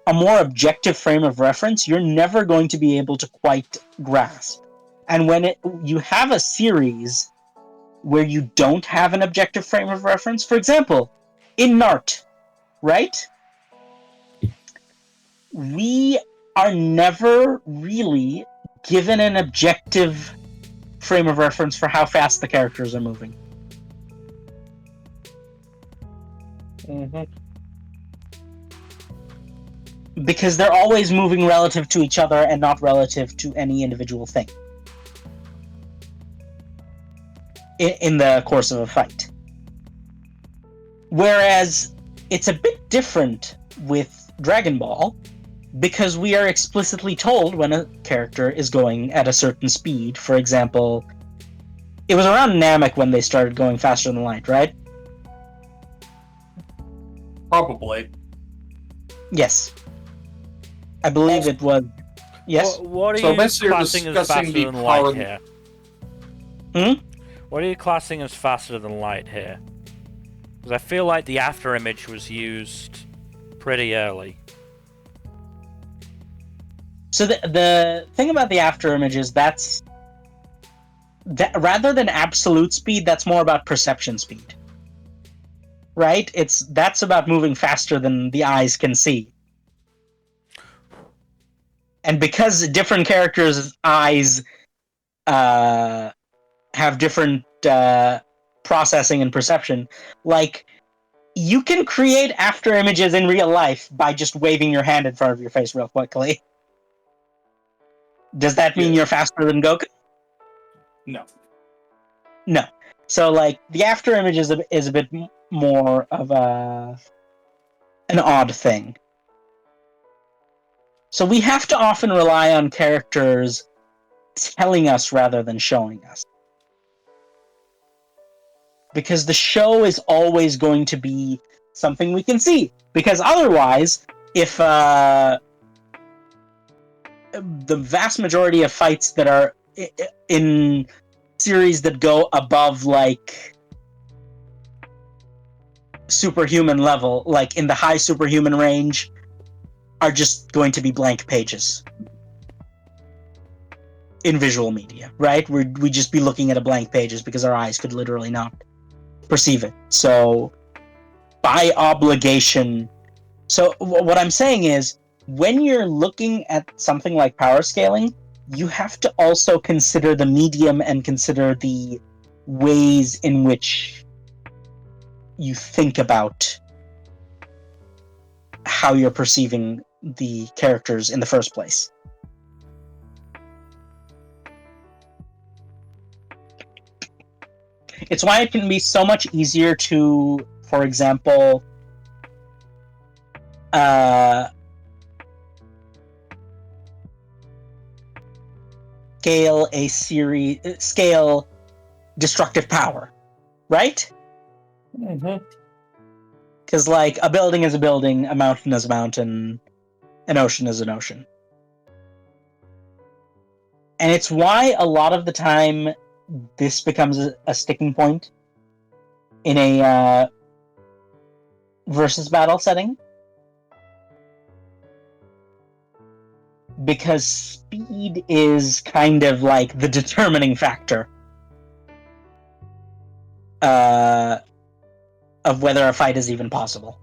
a more objective frame of reference, you're never going to be able to quite grasp. And when you have a series where you don't have an objective frame of reference, for example, in Nart, right? We are never really given an objective frame of reference for how fast the characters are moving. Mm-hmm. Because they're always moving relative to each other and not relative to any individual thing in the course of a fight. Whereas it's a bit different with Dragon Ball, because we are explicitly told when a character is going at a certain speed. For example, it was around Namek when they started going faster than light, right? Probably. Yes. I believe it was. Yes? What are So you basically you're classing as discussing faster the than power- light here? What are you classing as faster than light here? Because I feel like the after image was used pretty early. So the thing about the after image is that's that rather than absolute speed, that's more about perception speed. Right? That's about moving faster than the eyes can see. And because different characters' eyes have different processing and perception, like, you can create after images in real life by just waving your hand in front of your face real quickly. Does that mean you're faster than Goku? No. No. So, like, the after image is a bit more of an odd thing. So we have to often rely on characters telling us rather than showing us. Because the show is always going to be something we can see. Because otherwise, if the vast majority of fights that are in series that go above, like, superhuman level, like in the high superhuman range, are just going to be blank pages in visual media, right? We'd just be looking at a blank pages because our eyes could literally not perceive it. So, by obligation... So, what I'm saying is, when you're looking at something like power scaling, you have to also consider the medium and consider the ways in which you think about how you're perceiving the characters in the first place. It's why it can be so much easier to, for example, scale destructive power, right? Mm-hmm. Because, like, a building is a building, a mountain is a mountain, an ocean is an ocean. And it's why a lot of the time this becomes a sticking point in a versus battle setting. Because speed is kind of like the determining factor of whether a fight is even possible.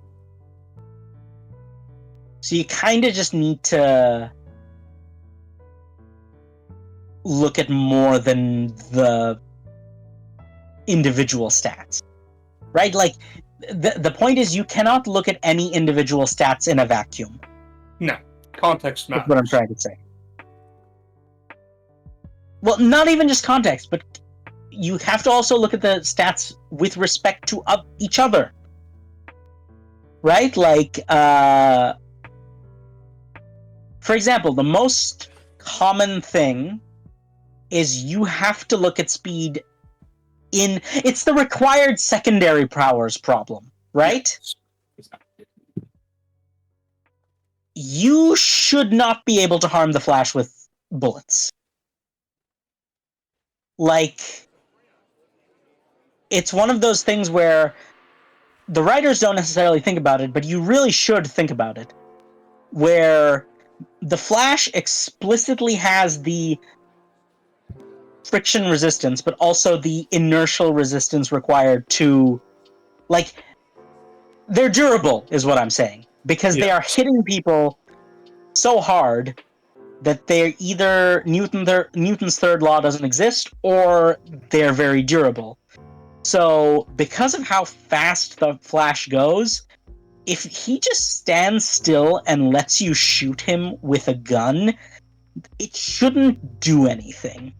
So you kind of just need to look at more than the individual stats, right? Like, the point is, you cannot look at any individual stats in a vacuum. No. Context matters. That's what I'm trying to say. Well, not even just context, but you have to also look at the stats with respect to each other. Right? Like, for example, the most common thing is you have to look at speed it's the required secondary powers problem, right? Yes. You should not be able to harm the Flash with bullets. Like, it's one of those things where the writers don't necessarily think about it, but you really should think about it. Where the Flash explicitly has the friction resistance, but also the inertial resistance required to, like, they're durable, is what I'm saying. Because they are hitting people so hard that they're either Newton's third law doesn't exist, or they're very durable. So, because of how fast the Flash goes, if he just stands still and lets you shoot him with a gun, it shouldn't do anything.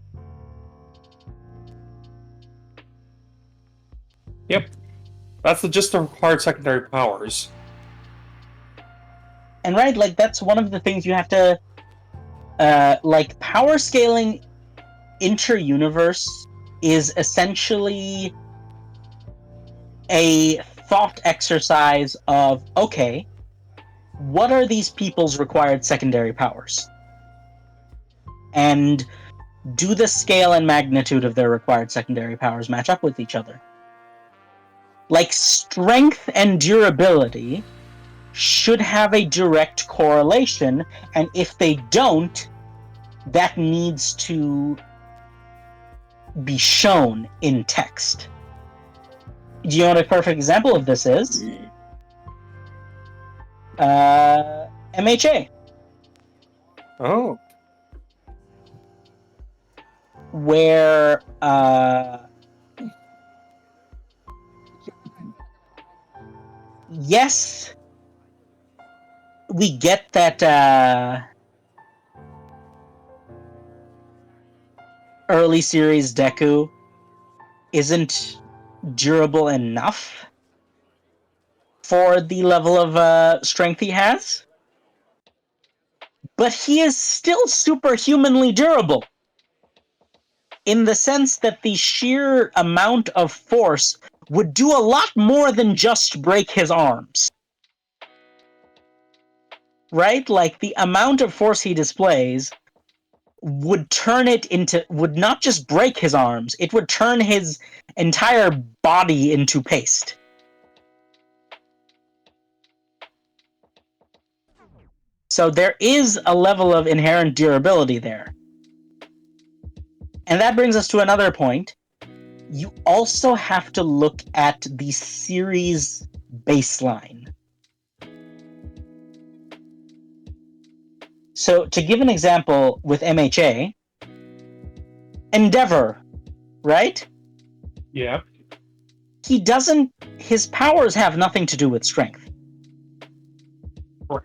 Yep. That's just the required secondary powers. And right, like, that's one of the things you have to... like, power scaling inter-universe is essentially a thought exercise of, okay, what are these people's required secondary powers? And do the scale and magnitude of their required secondary powers match up with each other? Like, strength and durability should have a direct correlation, and if they don't, that needs to be shown in text. Do you know what a perfect example of this is? MHA. Oh. Where yes, we get that early series Deku isn't durable enough for the level of strength he has, but he is still superhumanly durable in the sense that the sheer amount of force would do a lot more than just break his arms. Right? Like, the amount of force he displays would would not just break his arms, it would turn his entire body into paste. So there is a level of inherent durability there. And that brings us to another point. You also have to look at the series baseline. So, to give an example with MHA, Endeavor, right? Yeah. His powers have nothing to do with strength. Right.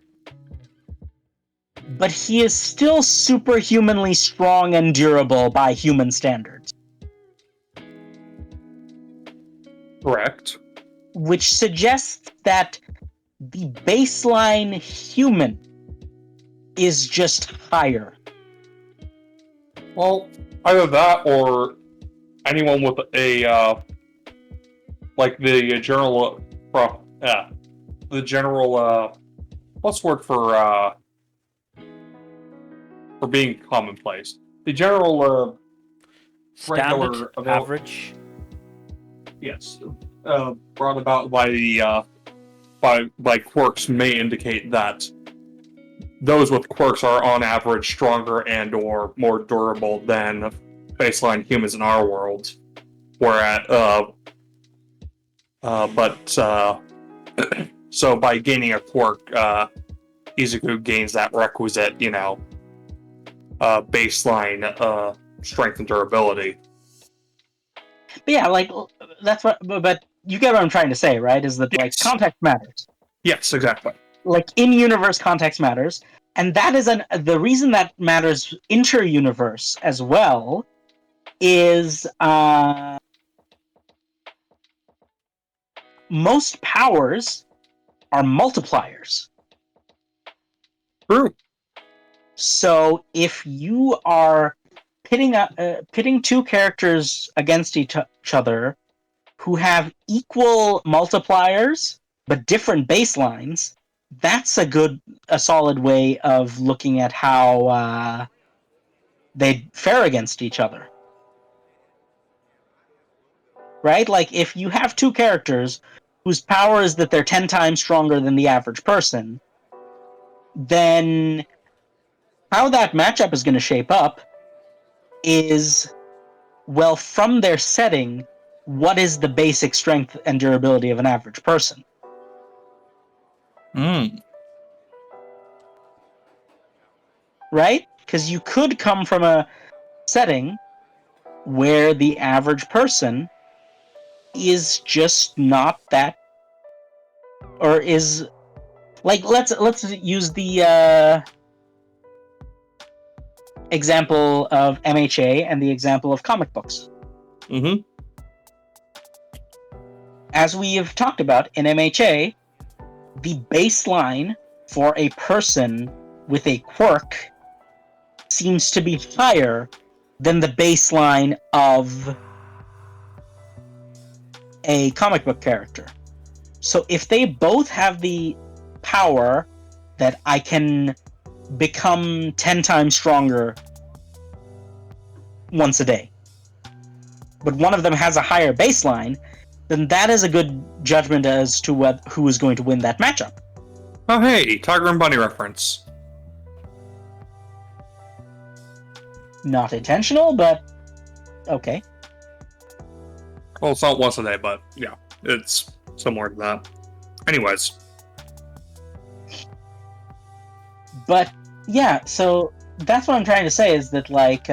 But he is still superhumanly strong and durable by human standards. Correct. Which suggests that the baseline human is just higher. Well, either that or anyone with a like the general what's the word for being commonplace? The general Standard, regular average. Yes, brought about by the by quirks may indicate that those with quirks are on average stronger and or more durable than baseline humans in our world. So by gaining a quirk, Izuku gains that requisite, baseline strength and durability. But yeah, like, that's what. But you get what I'm trying to say, right? Is that, like, Yes. context matters. Yes, exactly. Like, in-universe context matters, and that is the reason that matters inter-universe as well is most powers are multipliers. True. So if you are pitting two characters against each other who have equal multipliers but different baselines, that's a solid way of looking at how they fare against each other. Right? Like, if you have two characters whose power is that they're 10 times stronger than the average person, then how that matchup is going to shape up is, well, from their setting, what is the basic strength and durability of an average person? Right? Because you could come from a setting where the average person is just not that, or is, like, let's use the example of MHA and the example of comic books. Mm-hmm. As we have talked about in MHA, the baseline for a person with a quirk seems to be higher than the baseline of a comic book character. So if they both have the power that I can become 10 times stronger once a day, but one of them has a higher baseline, then that is a good judgment as to who is going to win that matchup. Oh, hey, Tiger and Bunny reference. Not intentional, but okay. Well, it's not once a day, but yeah, it's similar to that. Anyways. But yeah, so that's what I'm trying to say is that like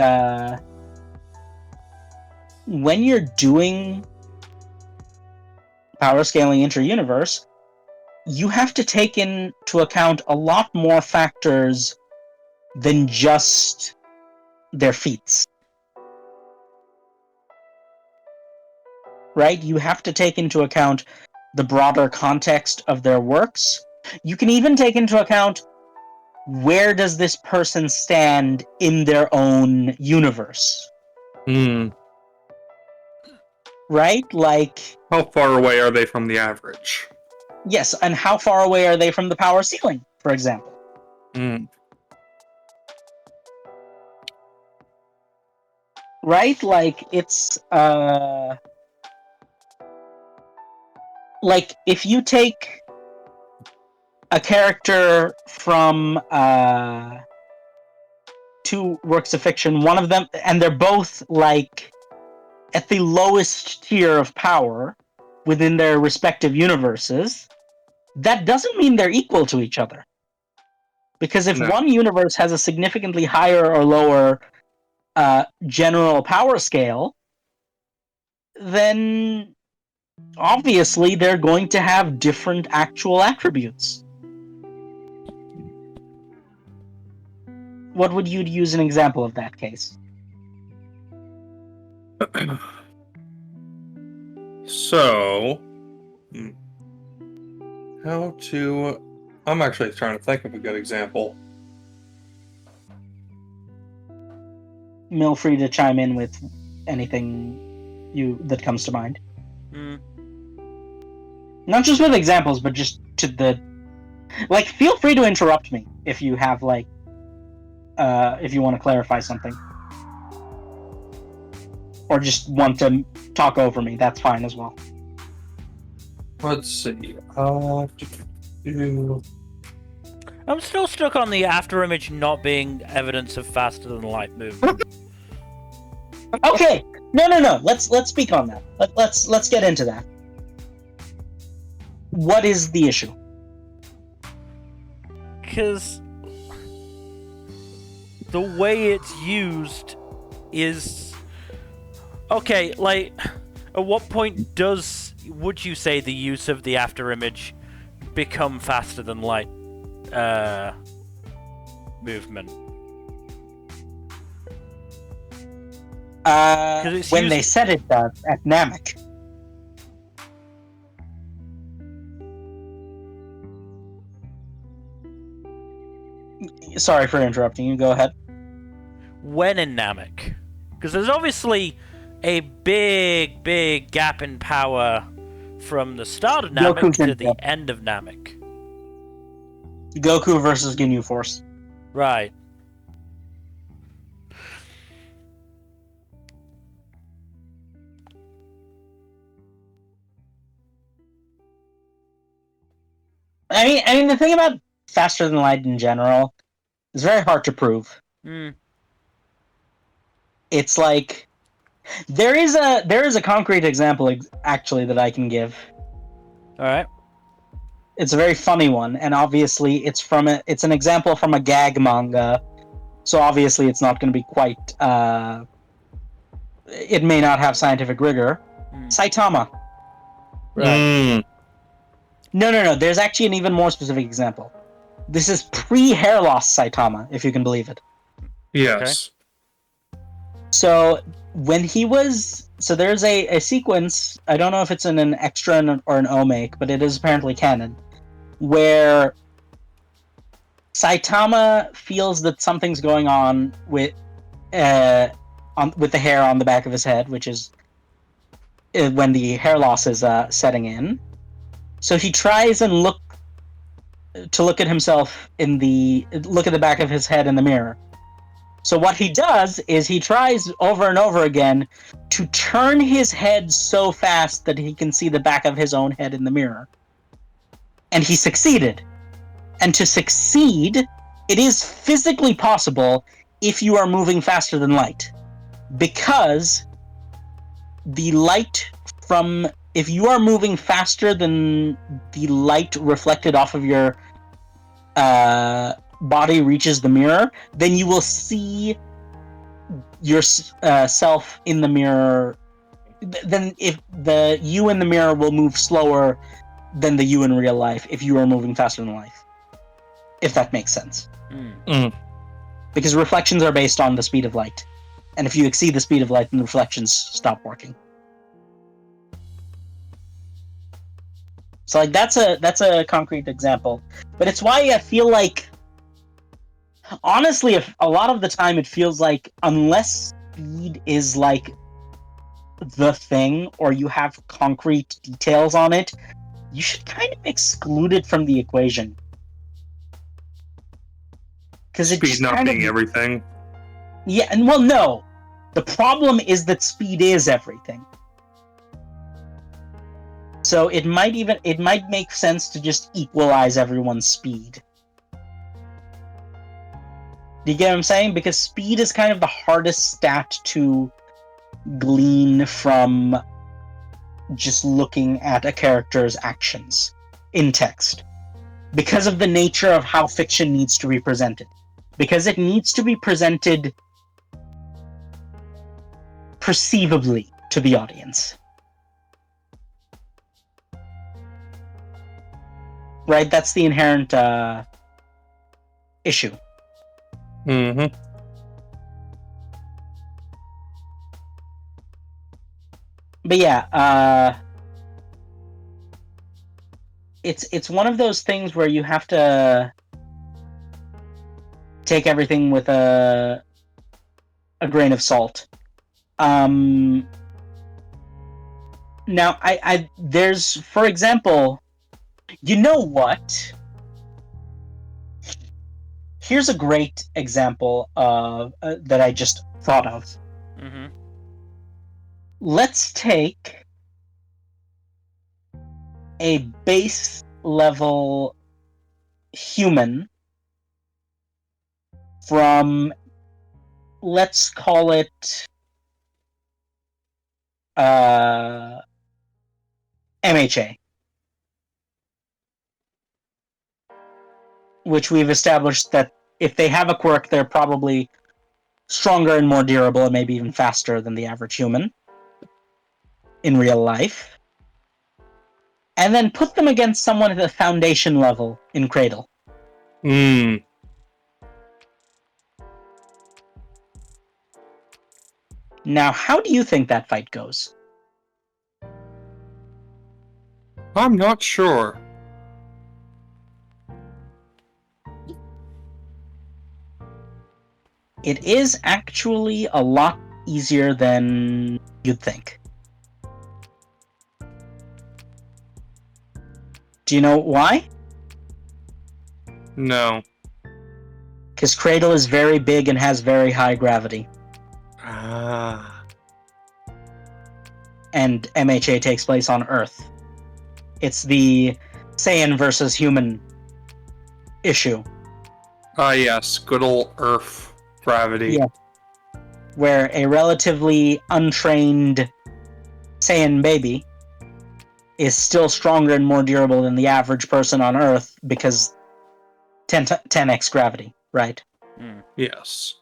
when you're doing power scaling inter-universe, you have to take into account a lot more factors than just their feats. Right? You have to take into account the broader context of their works. You can even take into account where does this person stand in their own universe. Right? Like, How far away are they from the average? yes, and how far away are they from the power ceiling, for example? Right? Like, it's like if you take a character from two works of fiction, one of them, and they're both like at the lowest tier of power within their respective universes, that doesn't mean they're equal to each other. Because if one universe has a significantly higher or lower general power scale, then obviously they're going to have different actual attributes. What would you use an example of that case? So, how to... I'm actually trying to think of a good example. Feel free to chime in with anything that comes to mind. Not just with examples, but just to the... Like, feel free to interrupt me if you have, like, if you want to clarify something. Or just want to talk over me, that's fine as well. Let's see. I'm still stuck on the after image not being evidence of faster than light movement. Okay, no. Let's speak on that. Let's get into that. What is the issue? Because the way it's used is okay. Like, at what point would you say the use of the after image become faster than light movement? When they said it at Namek. Sorry for interrupting you, go ahead. When in Namek? Because there's obviously a big gap in power from the start of Namek to the end of Namek. Goku versus Ginyu Force. Right. I mean, the thing about faster than light in general is very hard to prove. It's like there is a concrete example actually that I can give. All right. It's a very funny one, and obviously it's an example from a gag manga, so obviously it's not going to be quite. It may not have scientific rigor. Saitama. Right. No. There's actually an even more specific example. This is pre-hair loss Saitama, if you can believe it. Yes. Okay. So when he was... So there's a sequence, I don't know if it's in an extra or an omake, but it is apparently canon, where Saitama feels that something's going on with the hair on the back of his head, which is when the hair loss is setting in. So he tries and look at himself look at the back of his head in the mirror. So what he does is he tries over and over again to turn his head so fast that he can see the back of his own head in the mirror. And he succeeded. And to succeed, it is physically possible if you are moving faster than light. Because the light if you are moving faster than the light reflected off of your body reaches the mirror, then you will see yourself in the mirror. Then if the you in the mirror will move slower than the you in real life if you are moving faster than light. If that makes sense. Because reflections are based on the speed of light. And if you exceed the speed of light, then the reflections stop working. So like that's a concrete example. But it's why I feel like, honestly, if a lot of the time it feels like unless speed is like the thing or you have concrete details on it, you should kind of exclude it from the equation. Because it's Speed not being everything. Yeah, and well, no. The problem is that speed is everything. So it might make sense to just equalize everyone's speed. Do you get what I'm saying? Because speed is kind of the hardest stat to glean from just looking at a character's actions in text. Because of the nature of how fiction needs to be presented. Because it needs to be presented perceivably to the audience. Right? That's the inherent issue. Mm-hmm. But yeah, it's one of those things where you have to take everything with a grain of salt. Now, there's, for example, you know what? Here's a great example of that I just thought of. Mm-hmm. Let's take a base level human from, let's call it MHA, which we've established that if they have a quirk, they're probably stronger and more durable and maybe even faster than the average human in real life. And then put them against someone at the foundation level in Cradle. Now, how do you think that fight goes? I'm not sure. It is actually a lot easier than you'd think. Do you know why? No. Because Cradle is very big and has very high gravity. And MHA takes place on Earth. It's the Saiyan versus human issue. Yes, good old Earth gravity. Yeah. Where a relatively untrained Saiyan baby is still stronger and more durable than the average person on Earth because 10x gravity, right? Yes.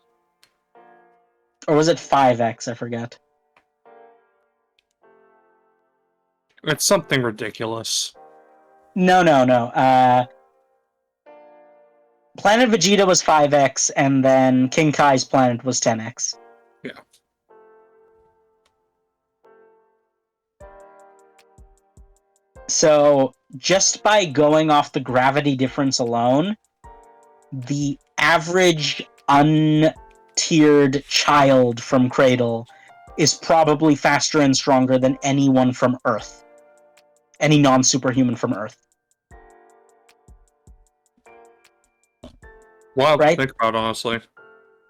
Or was it 5x? I forget. It's something ridiculous. No. Planet Vegeta was 5x, and then King Kai's planet was 10x. Yeah. So, just by going off the gravity difference alone, the average untiered child from Cradle is probably faster and stronger than anyone from Earth. Any non-superhuman from Earth. Wow, right? to think about, honestly.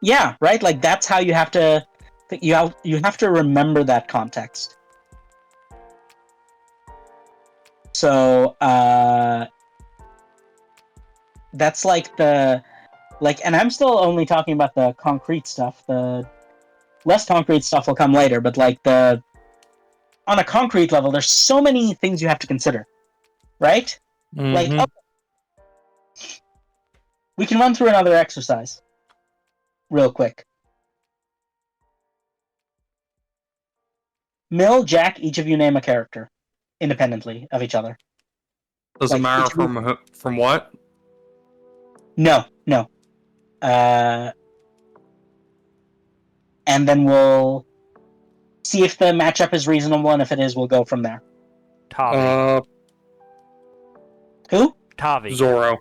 Yeah, right? Like, that's how you have to... You have to remember that context. So, that's like the... and I'm still only talking about the concrete stuff. The less concrete stuff will come later, but like the on a concrete level, there's so many things you have to consider, right? Like, Mhm. we can run through another exercise real quick. Mill, Jack, each of you name a character independently of each other. Doesn't Like, matter each of you- from what. No. And then we'll see if the matchup is reasonable, and if it is, we'll go from there. Tavi. Who? Tavi. Zoro.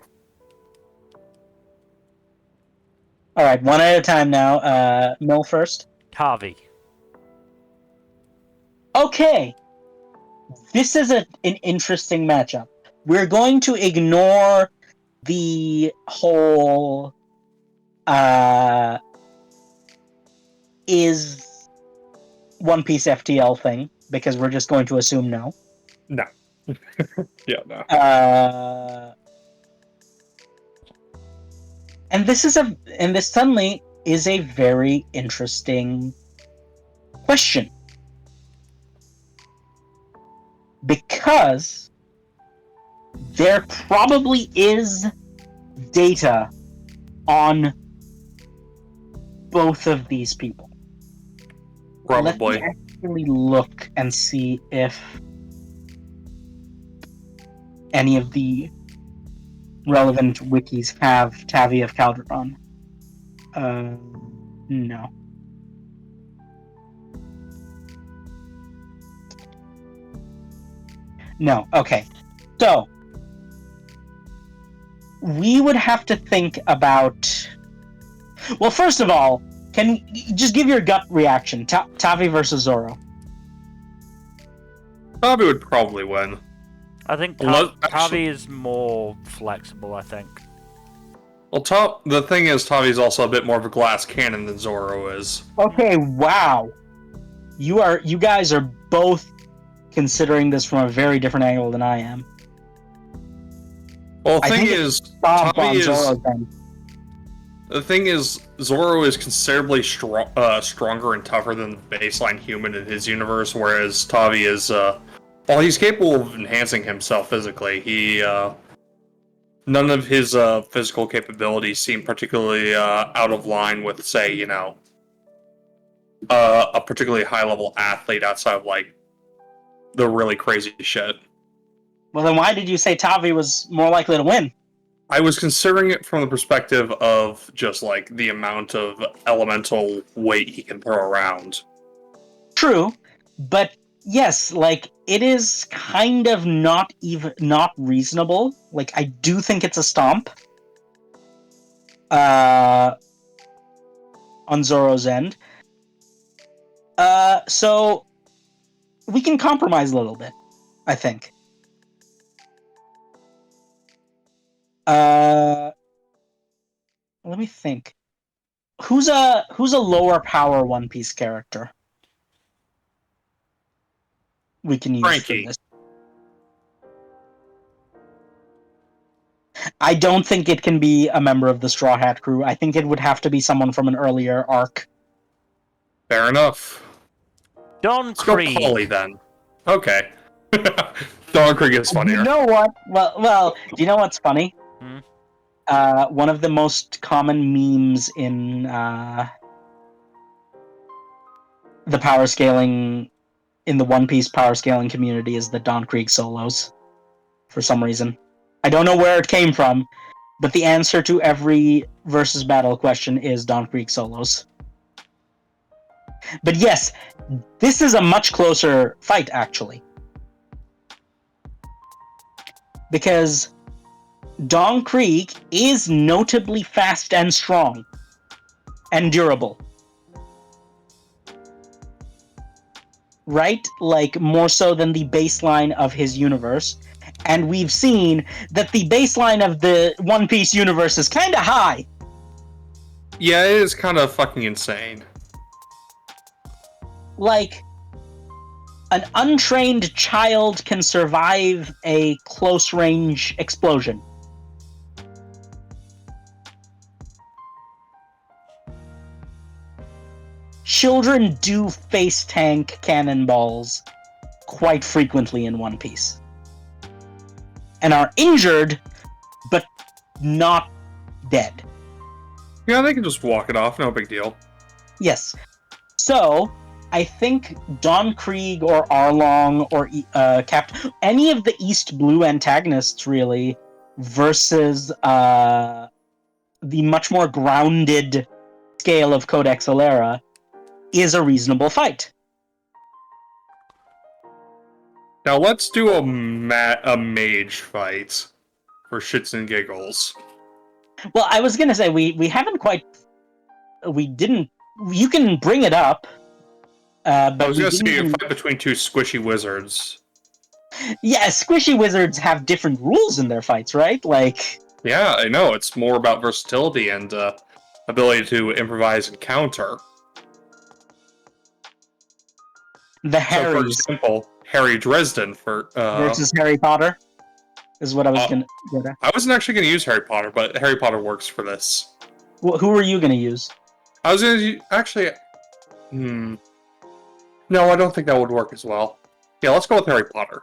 All right, one at a time now. Mill first. Tavi. Okay, this is an interesting matchup. We're going to ignore the whole is One Piece FTL thing, because we're just going to assume no. No. Yeah, no. And this suddenly is a very interesting question, because there probably is data on both of these people. Probably. Let me actually look and see if any of the relevant wikis have Tavi of Calderon. No. No, okay. So, we would have to think about... Well, first of all, can you just give your gut reaction? Tavi versus Zoro. Tavi would probably win. I think Actually- Tavi is more flexible, I think. Well, the thing is, Tavi's also a bit more of a glass cannon than Zoro is. Okay, wow. You guys are both considering this from a very different angle than I am. Well, I think it's stomp on Zoro's end. the thing is, Zoro is considerably stronger and tougher than the baseline human in his universe, whereas Tavi is, while he's capable of enhancing himself physically, none of his physical capabilities seem particularly out of line with, say, a particularly high-level athlete outside of, like, the really crazy shit. Well, then why did you say Tavi was more likely to win? I was considering it from the perspective of just, like, the amount of elemental weight he can throw around. True, but yes, like, it is kind of not reasonable. Like, I do think it's a stomp. On Zoro's end. So we can compromise a little bit, I think. Let me think. Who's a lower power One Piece character we can use Frankie. for this? I don't think it can be a member of the Straw Hat crew. I think it would have to be someone from an earlier arc. Fair enough. Don Let's go Krieg. Polly then. Okay. Don Krieg is funnier. You know what? Well, do you know what's funny? Hmm? One of the most common memes in the power scaling, in the One Piece power scaling community, is the Don Krieg solos. For some reason, I don't know where it came from, but the answer to every versus battle question is Don Krieg solos. But yes, this is a much closer fight, actually, because Don Krieg is notably fast and strong and durable. Right? Like, more so than the baseline of his universe. And we've seen that the baseline of the One Piece universe is kind of high. Yeah, it is kind of fucking insane. Like, an untrained child can survive a close-range explosion. Children do face tank cannonballs quite frequently in one piece. And are injured, but not dead. Yeah, they can just walk it off, no big deal. Yes. So, I think Don Krieg or Arlong or any of the East Blue antagonists, really, versus the much more grounded scale of Codex Alera is a reasonable fight. Now let's do a mage fight for shits and giggles. Well, I was gonna say we haven't quite. We didn't. You can bring it up. But I was we gonna say didn't a even- fight between two squishy wizards. Yeah, squishy wizards have different rules in their fights, right? Like, Yeah, I know. It's more about versatility and ability to improvise and counter. the So, for Harrys example, Harry Dresden for versus Harry Potter is what I was gonna get at. I wasn't actually going to use Harry Potter, but Harry Potter works for this. Who were you gonna use? I was going to actually. No, I don't think that would work as well. Yeah, let's go with Harry Potter.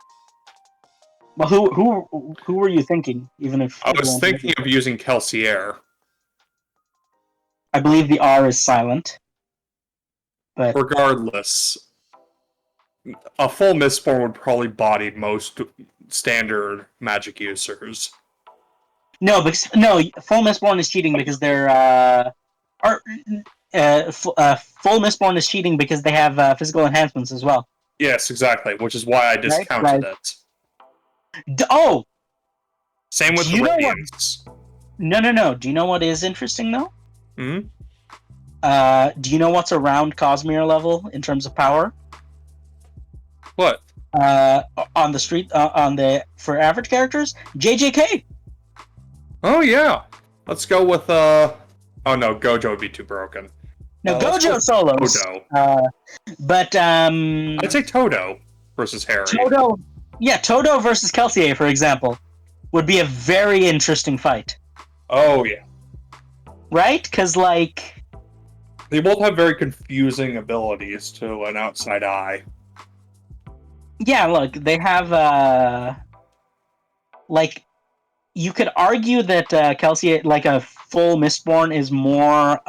Well, who were you thinking? Even if I was thinking of using Kelsier. I believe the R is silent, but Regardless, a full Mistborn would probably body most standard magic users. no, Full Mistborn is cheating because they're Full Mistborn is cheating because they have physical enhancements as well. Yes, exactly, which is why I discounted it. Oh, Same with do the you know what- Radiants. no. Do you know what is interesting though? Hmm? Do you know what's around Cosmere level in terms of power? What? On the street, for average characters, JJK. Oh yeah. Let's go with oh no, Gojo would be too broken. No, let's go Gojo with solos. Todo. But I'd say Todo versus Harry. Todo versus Kelsier, for example, would be a very interesting fight, Oh yeah. right? Because like, They both have very confusing abilities to an outside eye. yeah, look, they have like, you could argue that Kelsier, like a full Mistborn, is more.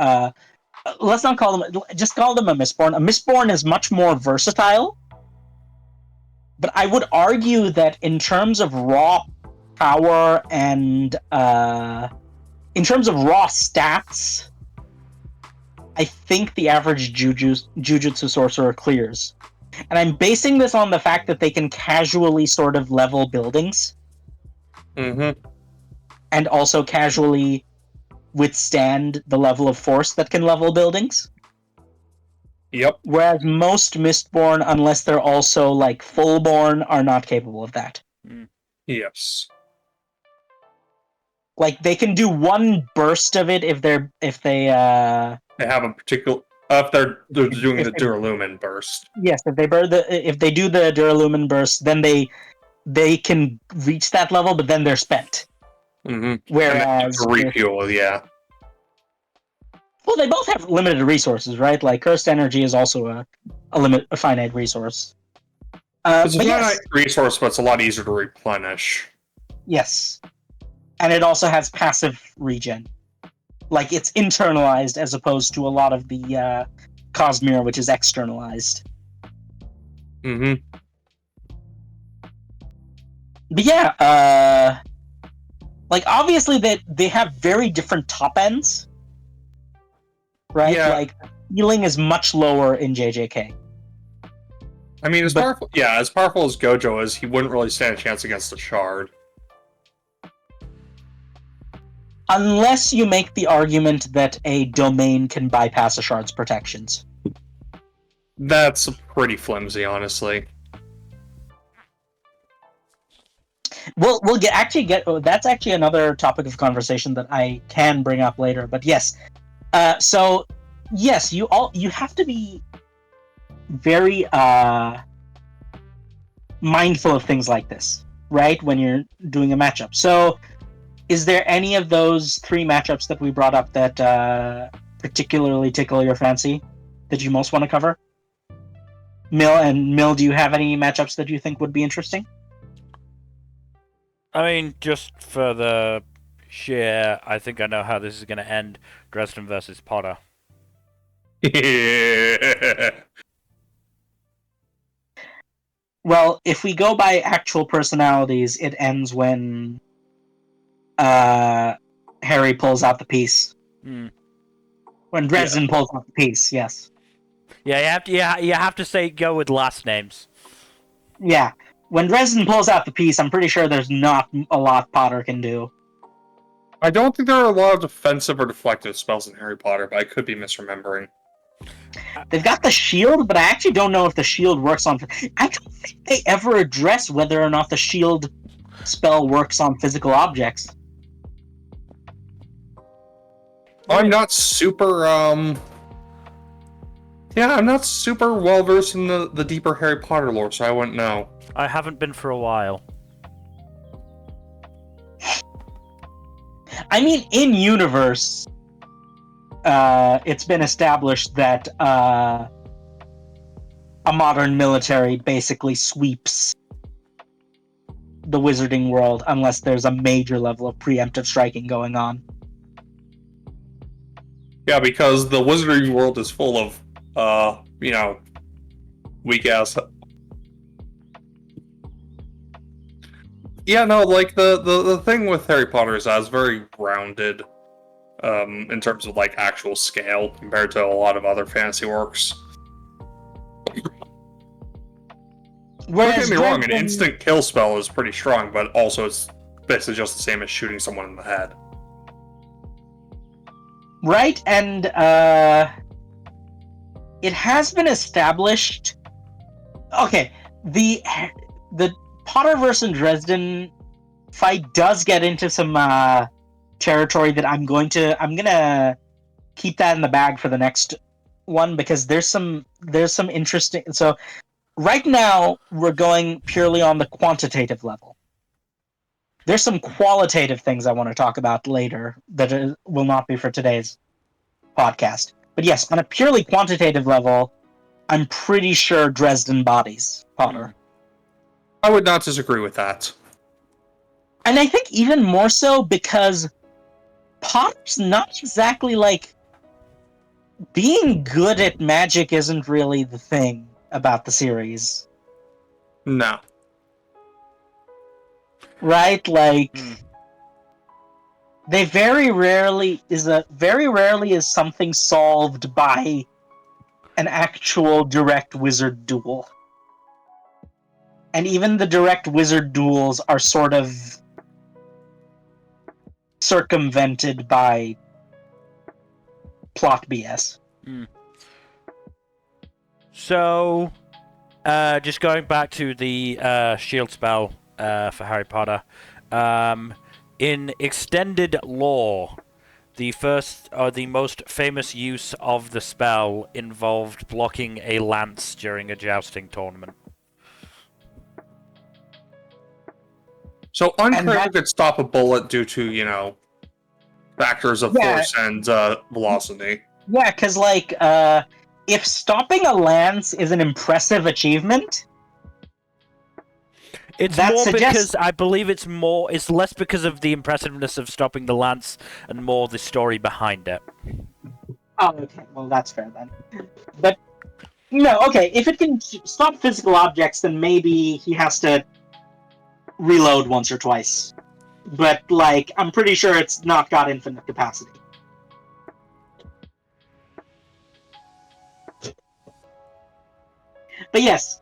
Let's not call them. Just call them a Mistborn. A Mistborn is much more versatile. But I would argue that in terms of raw power and in terms of raw stats, I think the average Jujutsu sorcerer clears. And I'm basing this on the fact that they can casually sort of level buildings. Mm-hmm. And also casually withstand the level of force that can level buildings. Yep. Whereas most Mistborn, unless they're also like Fullborn, are not capable of that. Yes. Like they can do one burst of it if they They have a particular if they're doing if the they- Duralumin burst. yes, if they do the Duralumin burst, then they can reach that level, but then they're spent. Mm-hmm. Whereas refuel, yeah. well, they both have limited resources, right? Like cursed energy is also a finite resource. It's a But finite yes, resource, but it's a lot easier to replenish. yes, and it also has passive regen. Like it's internalized as opposed to a lot of the Cosmere, which is externalized. Mm-hmm. But yeah, like obviously they have very different top ends, right? Yeah. Like healing is much lower in JJK. I mean, as powerful as Gojo is, he wouldn't really stand a chance against the Shard. Unless you make the argument that a domain can bypass a shard's protections. That's pretty flimsy, honestly. We'll get that's actually another topic of conversation that I can bring up later. But yes, so yes, you have to be very mindful of things like this, right? When you're doing a matchup. So, is there any of those three matchups that we brought up that particularly tickle your fancy that you most want to cover? Mill, do you have any matchups that you think would be interesting? I mean, just for the sheer, I think I know how this is going to end. Dresden versus Potter. Well, if we go by actual personalities, it ends when Harry pulls out the piece. When Dresden pulls out the piece, yes. Yeah, you have to say go with last names. Yeah. When Dresden pulls out the piece, I'm pretty sure there's not a lot Potter can do. I don't think there are a lot of defensive or deflective spells in Harry Potter, but I could be misremembering. They've got the shield, but I actually don't know if the shield works on... I don't think they ever address whether or not the shield spell works on physical objects. I'm not super, Yeah, I'm not super well-versed in the deeper Harry Potter lore, so I wouldn't know. I haven't been for a while. I mean, in universe, it's been established that a modern military basically sweeps the wizarding world unless there's a major level of preemptive striking going on. Yeah, because the wizarding world is full of, weak-ass... Yeah, no, like, the thing with Harry Potter is that it's very grounded, in terms of, like, actual scale, compared to a lot of other fantasy works. Don't get me wrong, an instant kill spell is pretty strong, but also it's basically just the same as shooting someone in the head. Right, and it has been established... Okay, the Potter versus Dresden fight does get into some territory that I'm gonna keep that in the bag for the next one, because there's some interesting... So right now we're going purely on the quantitative level. There's some qualitative things I want to talk about later that will not be for today's podcast. But yes, on a purely quantitative level, I'm pretty sure Dresden bodies Potter. I would not disagree with that. And I think even more so because Potter's not exactly like... Being good at magic isn't really the thing about the series. No. Right? Like... They very rarely is something solved by an actual direct wizard duel. And even the direct wizard duels are sort of circumvented by plot BS. So, just going back to the shield spell for Harry Potter. In extended lore, the first or the most famous use of the spell involved blocking a lance during a jousting tournament. So unclear if it could stop a bullet due to, factors of force and velocity. Yeah, because, like, if stopping a lance is an impressive achievement... It's more because I believe it's less because of the impressiveness of stopping the lance and more the story behind it. Oh, okay. Well, that's fair then. But, no, okay. If it can stop physical objects, then maybe he has to reload once or twice. But, like, I'm pretty sure it's not got infinite capacity. But yes,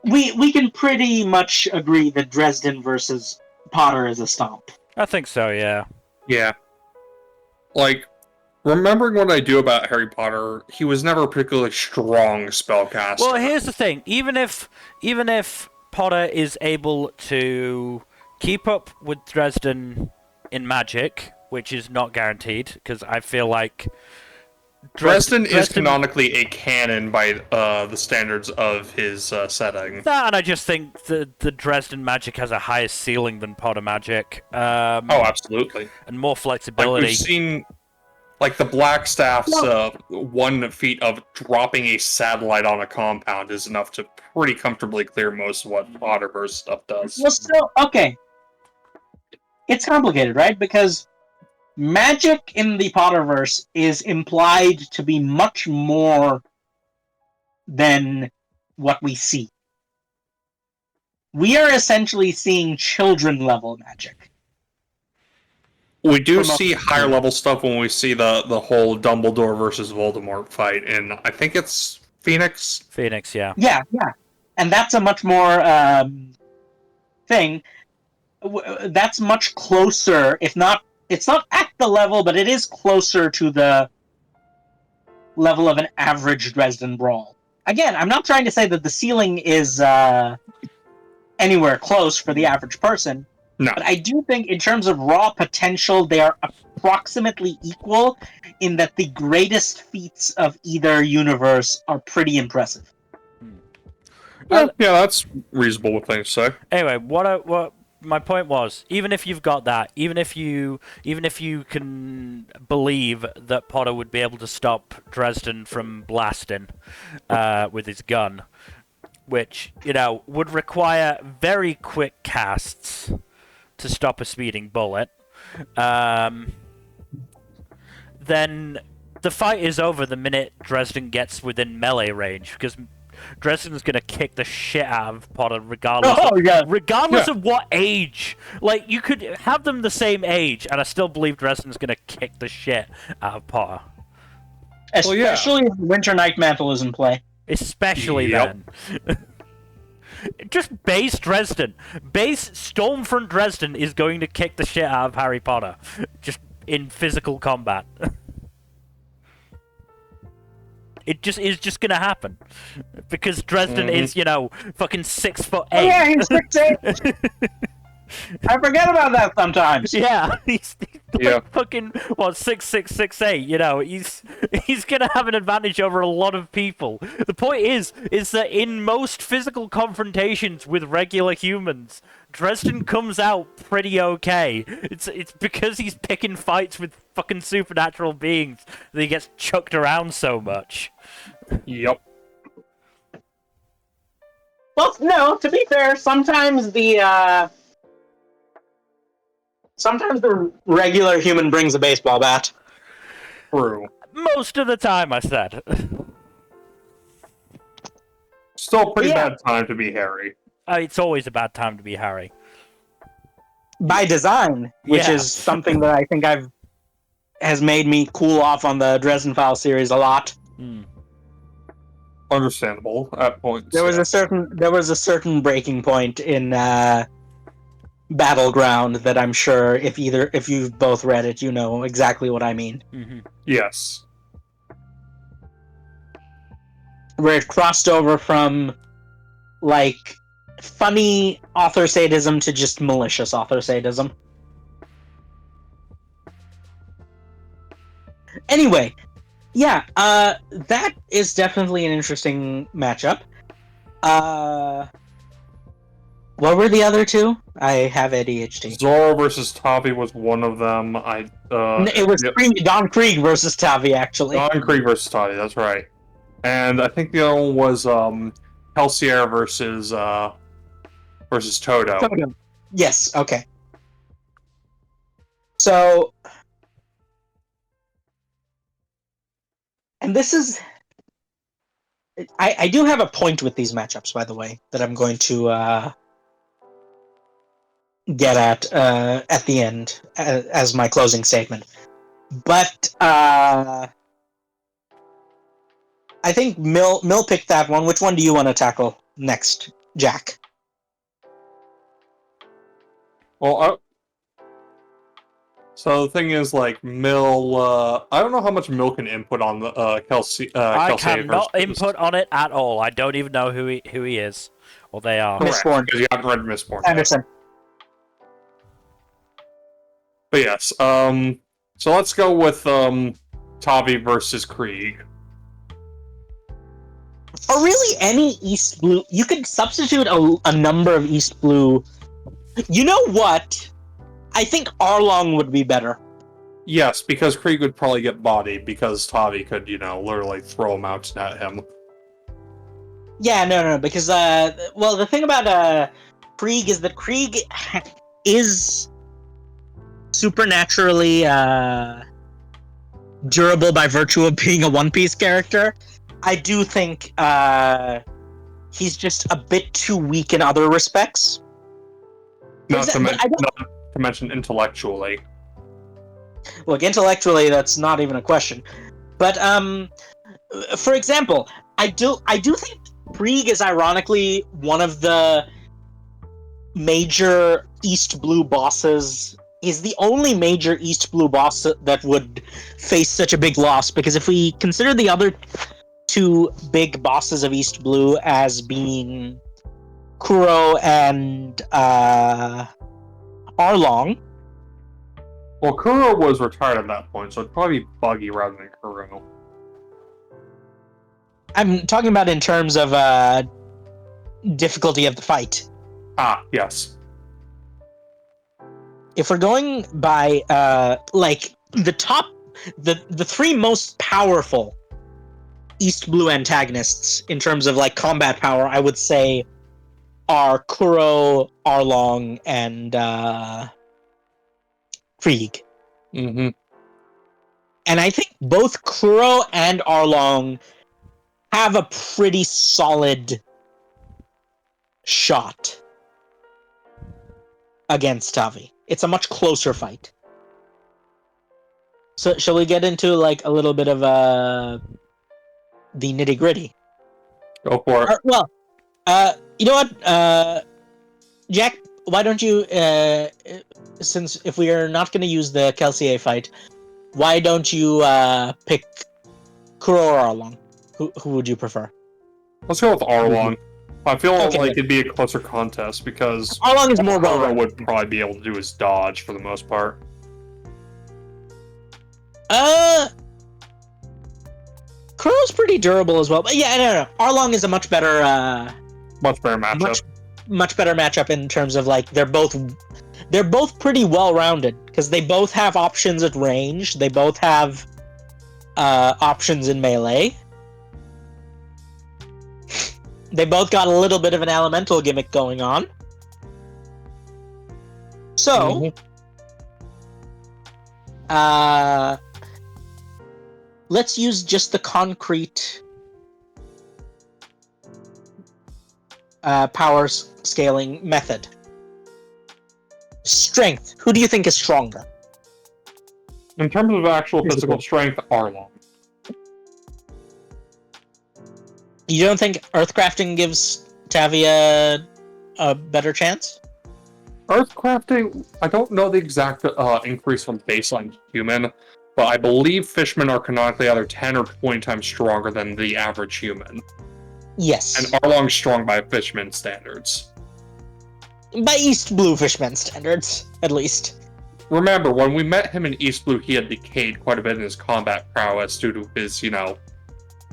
we can pretty much agree that Dresden versus Potter is a stomp. I think so, yeah. Yeah. Like, remembering what I do about Harry Potter, he was never a particularly strong spellcaster. Well, here's the thing. Even if Potter is able to keep up with Dresden in magic, which is not guaranteed, because I feel like Dresden is canonically a canon by the standards of his setting. That, and I just think the Dresden magic has a higher ceiling than Potter magic. Oh, absolutely. And more flexibility. Like we've seen Like the Black Staff's Well- 1 feet of dropping a satellite on a compound is enough to pretty comfortably clear most of what Potterverse stuff does. Well, so okay, it's complicated, right? Because magic in the Potterverse is implied to be much more than what we see. We are essentially seeing children level magic. We do From a- see higher level stuff when we see the whole Dumbledore versus Voldemort fight, and I think it's Phoenix. Phoenix, yeah. Yeah, and that's a much more thing. That's much closer, if not, it's not at the level, but it is closer to the level of an average Dresden Brawl. Again, I'm not trying to say that the ceiling is anywhere close for the average person, No. but I do think in terms of raw potential, they are approximately equal in that the greatest feats of either universe are pretty impressive. Yeah, that's reasonable thing to say. Anyway, what my point was, even if you've got that, even if you can believe that Potter would be able to stop Dresden from blasting with his gun, which, you know, would require very quick casts to stop a speeding bullet, then the fight is over the minute Dresden gets within melee range, because Dresden's gonna kick the shit out of Potter regardless of what age. Like, you could have them the same age, and I still believe Dresden's gonna kick the shit out of Potter. Especially if Winter Night Mantle is in play. Especially then. Just base Dresden. Base Stormfront Dresden is going to kick the shit out of Harry Potter. Just in physical combat. It just is just gonna happen. Because Dresden is, you know, fucking 6'8". Oh yeah, he's 6'8". I forget about that sometimes. Yeah, he's Yeah. like fucking, what, 6'6", 6'8", you know, he's gonna have an advantage over a lot of people. The point is that in most physical confrontations with regular humans, Dresden comes out pretty okay. It's because he's picking fights with fucking supernatural beings that he gets chucked around so much. Yep. Well, no, to be fair, sometimes the regular human brings a baseball bat. True. Most of the time, I said. Still a pretty Yeah. bad time to be Harry. It's always a bad time to be Harry. By design, which Yeah. is something that I think has made me cool off on the Dresden Files series a lot. Understandable at points. There was a certain breaking point in Battleground that I'm sure if you've both read it, you know exactly what I mean. Mm-hmm. Yes. Where it crossed over from like funny author sadism to just malicious author sadism. Anyway, yeah, that is definitely an interesting matchup. What were the other two? I have ADHD. Zoro versus Tavi was one of them. It was Don Krieg versus Tavi, actually. Don Krieg versus Tavi, that's right. And I think the other one was Helsier versus Toto. Yes, okay. So, and this is... I do have a point with these matchups, by the way, that I'm going to get at the end as my closing statement. But I think Mill picked that one. Which one do you want to tackle next, Jack? Well, so the thing is, like, Mill, I don't know how much Mill can input on the Kelsey. I Kelsey cannot versus- input on it at all. I don't even know who he is, or they are. Correct, Mistborn. because you haven't read Mistborn yet. Anderson. But yes, so let's go with Tavi versus Krieg. Or really any East Blue. You could substitute a number of East Blue. You know what? I think Arlong would be better. Yes, because Krieg would probably get bodied because Tavi could, literally throw a mountain at him. Yeah, no, because well, the thing about Krieg is that Krieg is supernaturally durable by virtue of being a One Piece character. I do think he's just a bit too weak in other respects. Not to mention intellectually. Look, intellectually, that's not even a question. But for example, I do think Krieg is ironically one of the major East Blue bosses. He's the only major East Blue boss that would face such a big loss, because if we consider the other two big bosses of East Blue as being Kuro and Arlong. Well, Kuro was retired at that point, so it'd probably be Buggy rather than Kuro. I'm talking about in terms of difficulty of the fight. Ah, yes. If we're going by the three most powerful East Blue antagonists in terms of like combat power, I would say are Kuro, Arlong, and Krieg. Mm-hmm. And I think both Kuro and Arlong have a pretty solid shot against Tavi. It's a much closer fight. So shall we get into like a little bit of the nitty gritty? Go for it. Well, you know what, Jack? Why don't you? Since if we are not going to use the Kelsier fight, why don't you pick Kuro or Arlong? Who would you prefer? Let's go with Arlong. I feel Okay, like it'd be a closer contest because Arlong is more Kuro well. would probably be able to do his dodge for the most part. Kuro's pretty durable as well, but yeah, no. Arlong is a much better matchup. Much better matchup in terms of like they're both pretty well rounded because they both have options at range. They both have options in melee. They both got a little bit of an elemental gimmick going on. So, let's use just the concrete power scaling method. Strength. Who do you think is stronger? In terms of actual physical strength, Arlong. You don't think Earthcrafting gives Tavia a better chance? Earthcrafting, I don't know the exact increase from baseline human, but I believe fishmen are canonically either 10 or 20 times stronger than the average human. Yes. And Arlong's strong by fishman standards. By East Blue Fishman standards, at least. Remember, when we met him in East Blue, he had decayed quite a bit in his combat prowess due to his, due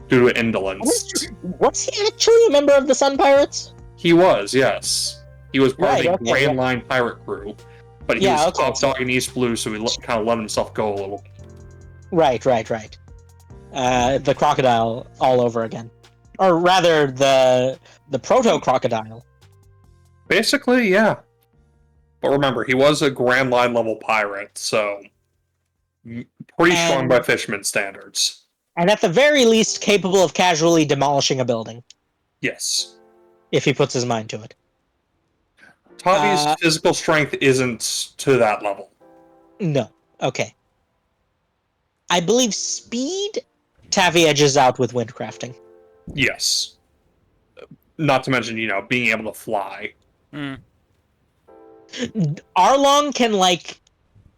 to indolence. Was he actually a member of the Sun Pirates? He was, yes. He was part of the Grand yeah. Line pirate crew, but he was top dog in East Blue, so he kind of let himself go a little. Right. The crocodile all over again. Or rather, the proto-crocodile. Basically, yeah. But remember, he was a Grand Line level pirate, so pretty strong by fisherman standards. And at the very least, capable of casually demolishing a building. Yes. If he puts his mind to it. Tavi's physical strength isn't to that level. No. Okay. I believe speed, Tavi edges out with windcrafting. Yes. Not to mention, being able to fly. Mm. Arlong can,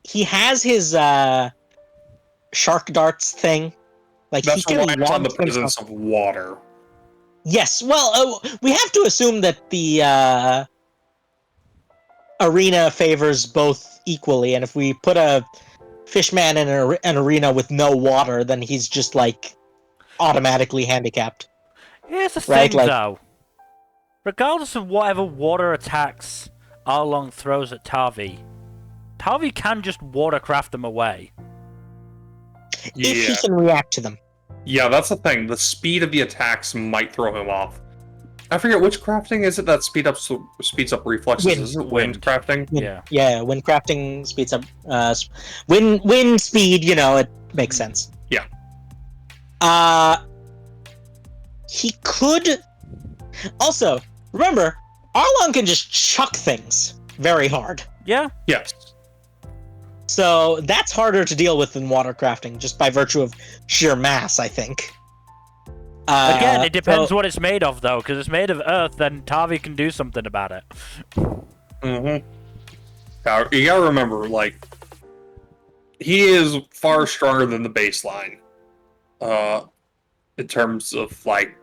he has his shark darts thing. That's he can reliant on the presence of water. Yes, well, we have to assume that the arena favors both equally, and if we put a fishman in an arena with no water, then he's just, automatically handicapped. Here's the thing, though. Regardless of whatever water attacks Arlong throws at Tavi, Tavi can just watercraft them away. if he Yeah. can react to them. Yeah, that's the thing. The speed of the attacks might throw him off. I forget which crafting is it that speeds up reflexes. Wind. Is it wind Wind. crafting? Yeah. When crafting speeds up, wind speed, it makes sense. Yeah. He could. Also, remember, Arlong can just chuck things very hard. Yeah. Yes. So that's harder to deal with than water crafting, just by virtue of sheer mass, I think. Again, it depends so- what it's made of, though, because it's made of earth, then Tavi can do something about it. Mm-hmm. Now, you gotta remember, like, he is far stronger than the baseline. In terms of, like,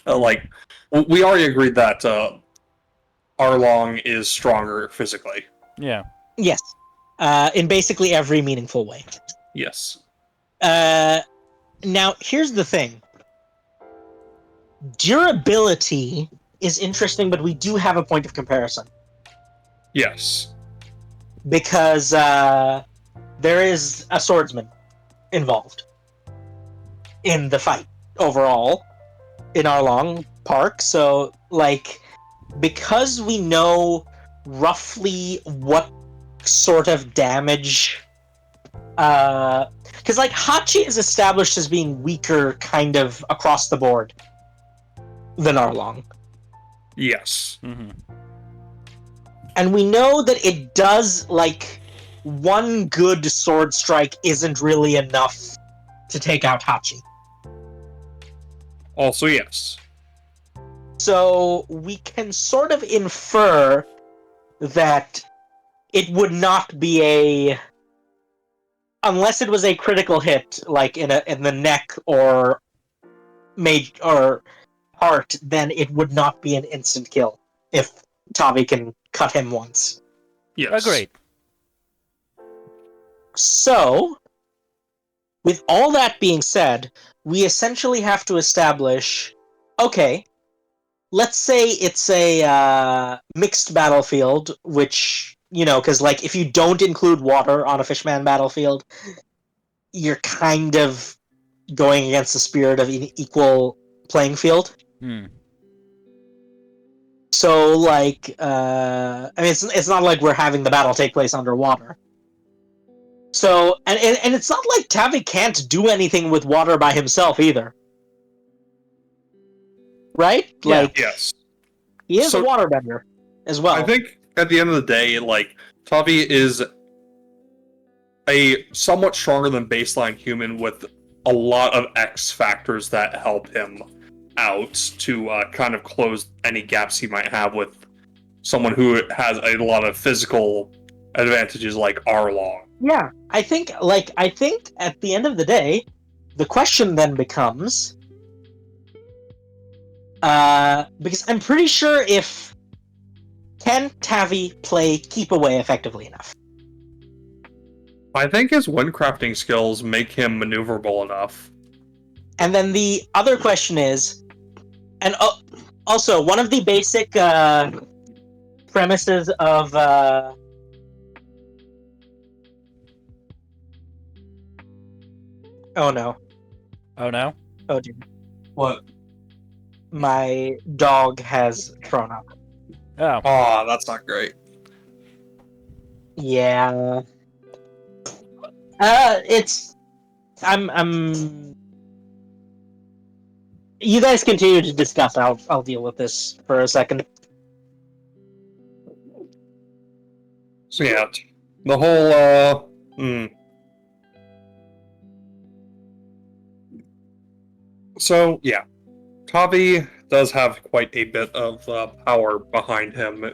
like, we already agreed that, Arlong is stronger physically. Yeah. Yes. In basically every meaningful way. Yes. Now, here's the thing. Durability is interesting, but we do have a point of comparison. Yes. Because there is a swordsman involved in the fight overall in Arlong Park. So, like, because we know roughly what sort of damage... Because, like, Hachi is established as being weaker kind of across the board than Arlong. Yes. Mm-hmm. And we know that it does, like, one good sword strike isn't really enough to take out Hachi. Also, yes. So we can sort of infer that it would not be a... Unless it was a critical hit, like in the neck or heart, then it would not be an instant kill if Tavi can cut him once. Yes. Agreed. So, with all that being said, we essentially have to establish, okay, let's say it's a mixed battlefield, which, because, like, if you don't include water on a Fishman battlefield, you're kind of going against the spirit of an equal playing field. Hmm. So, like, I mean, it's not like we're having the battle take place underwater. So, and it's not like Tavi can't do anything with water by himself either. Right? Yeah. Like, Yes. he is So- a waterbender as well. I think at the end of the day, like, Tavi is a somewhat stronger than baseline human with a lot of X factors that help him out to kind of close any gaps he might have with someone who has a lot of physical advantages like Arlong. Yeah, I think at the end of the day, the question then becomes, because I'm pretty sure can Tavi play keep away effectively enough? I think his windcrafting skills make him maneuverable enough. And then the other question is, and also one of the basic premises of oh no. Oh no. Oh dear. What? My dog has thrown up. Oh. Oh, that's not great. Yeah. I'm you guys continue to discuss. I'll deal with this for a second. So yeah, the whole So yeah, Tavi does have quite a bit of power behind him,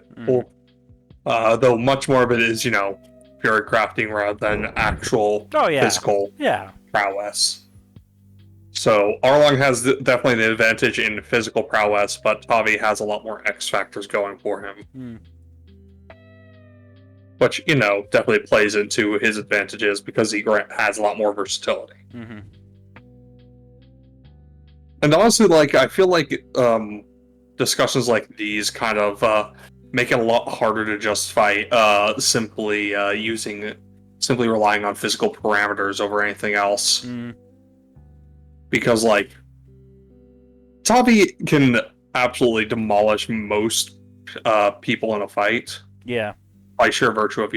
though much more of it is, pure crafting rather than actual Oh yeah. physical Yeah. prowess. So Arlong has definitely the advantage in physical prowess, but Tavi has a lot more X factors going for him, Hmm. which definitely plays into his advantages because he has a lot more versatility. Mm-hmm. And honestly, like, I feel like discussions like these kind of make it a lot harder to justify simply using simply relying on physical parameters over anything else. Because, like, Tavi can absolutely demolish most people in a fight. Yeah. By sheer virtue of,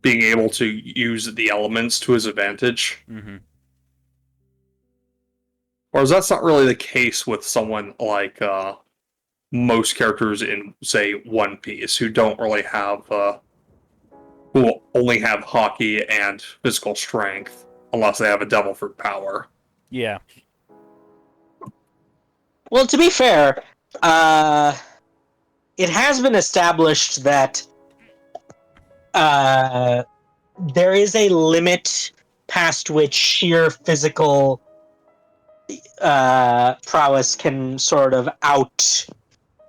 being able to use the elements to his advantage. Whereas that's not really the case with someone like most characters in, say, One Piece, who don't really have, who only have hockey and physical strength, unless they have a devil fruit power. Yeah. Well, to be fair, it has been established that there is a limit past which sheer physical prowess can sort of out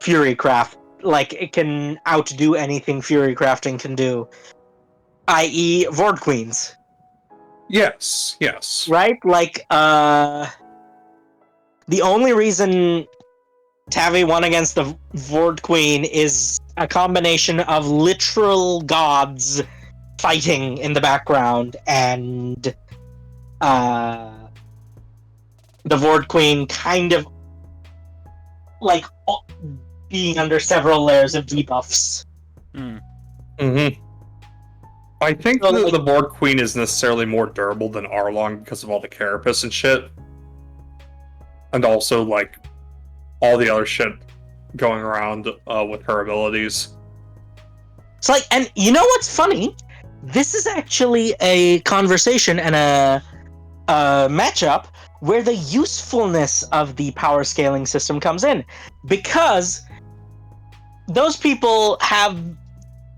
Furycraft. Like, it can outdo anything Furycrafting can do, i.e. Vord Queens. Yes. Right? Like, the only reason Tavi won against the Vord Queen is a combination of literal gods fighting in the background and the Vord Queen kind of like being under several layers of debuffs. I think So, the Vord Queen is necessarily more durable than Arlong because of all the carapace and shit. And also, like, all the other shit going around with her abilities. It's like, and you know what's funny? This is actually a conversation and a matchup where the usefulness of the power scaling system comes in, because those people have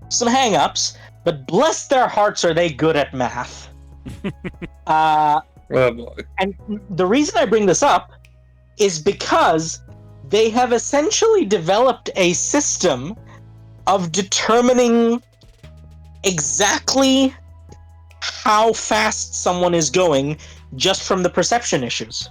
some hang-ups, but bless their hearts are they good at math. And the reason I bring this up is because they have essentially developed a system of determining exactly how fast someone is going just from the perception issues.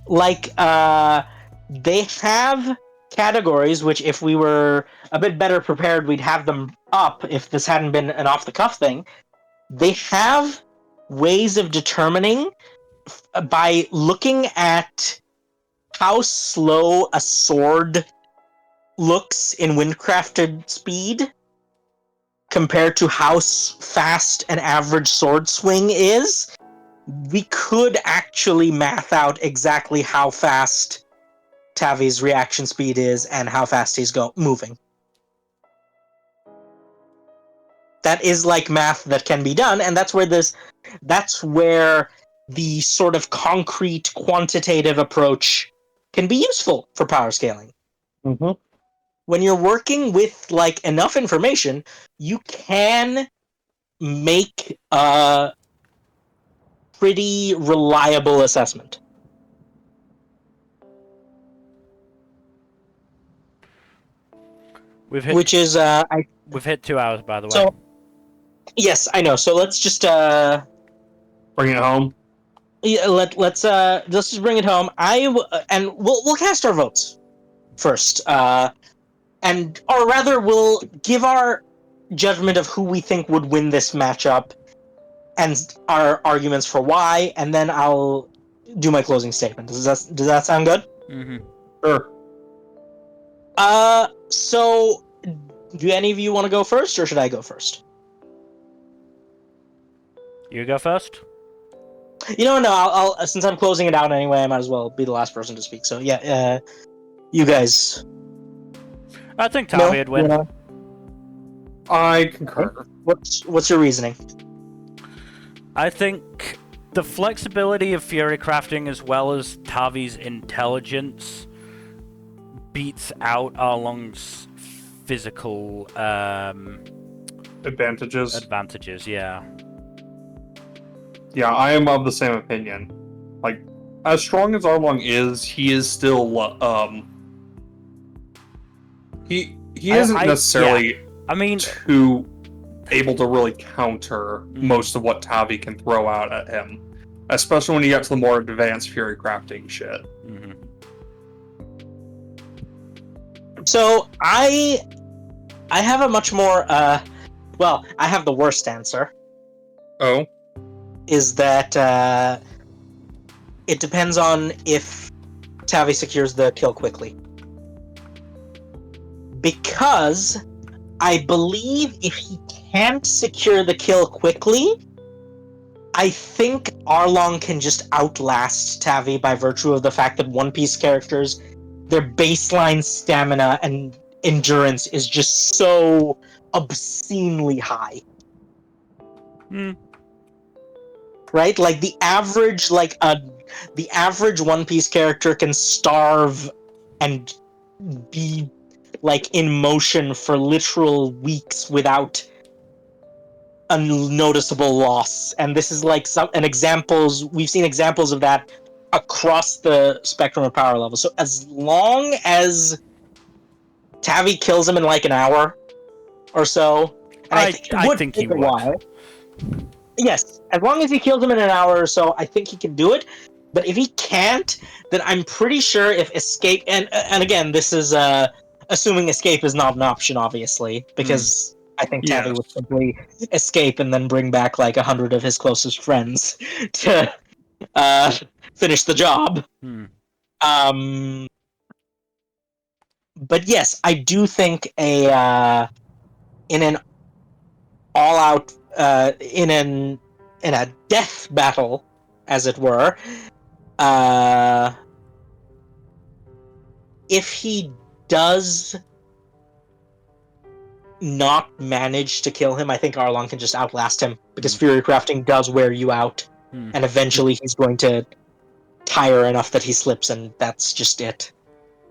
Like, they have categories which, if we were a bit better prepared, we'd have them up if this hadn't been an off-the-cuff thing. They have ways of determining by looking at how slow a sword looks in windcrafted speed compared to how fast an average sword swing is. We could actually math out exactly how fast Tavi's reaction speed is and how fast he's moving. That is like math that can be done, and that's where the sort of concrete quantitative approach can be useful for power scaling. When you're working with like enough information, you can make a pretty reliable assessment. We've hit we've hit 2 hours, by the way. So, yes, I know. So let's just bring it home. Yeah, let's just bring it home. And we'll cast our votes first, or rather, we'll give our judgment of who we think would win this matchup, and our arguments for why, and then I'll do my closing statement. Does that sound good? Sure. So, do any of you want to go first, or should I go first? You go first. No, I'll since I'm closing it out anyway, I might as well be the last person to speak. So yeah, you guys. I think Tavi would win. Yeah. I concur. What's your reasoning? I think the flexibility of Fury crafting as well as Tavi's intelligence beats out Arlong's physical advantages. Yeah. Yeah, I am of the same opinion. Like, as strong as Arlong is, he is still he isn't necessarily too able to really counter most of what Tavi can throw out at him, especially when you get to the more advanced Fury crafting shit. So I I have a much more, well, I have the worst answer. Oh. Is that, it depends on if Tavi secures the kill quickly. Because I believe if he can't secure the kill quickly, I think Arlong can just outlast Tavi by virtue of the fact that One Piece characters, their baseline stamina and endurance is just so obscenely high. Right? Like the average One Piece character can starve and be like in motion for literal weeks without a noticeable loss, and this is like we've seen examples of that across the spectrum of power levels. So as long as Tavi kills him in like an hour or so, and I think it would think take he a would. while. Yes, as long as he kills him in an hour or so, I think he can do it. But if he can't, then I'm pretty sure if escape and again, this is assuming escape is not an option, obviously, because I think Tavi would simply escape and then bring back like 100 of his closest friends to finish the job. But yes, I do think in an all-out in a death battle, as it were, if he does not manage to kill him, I think Arlong can just outlast him, because Fury Crafting does wear you out, and eventually he's going to tire enough that he slips, and that's just it.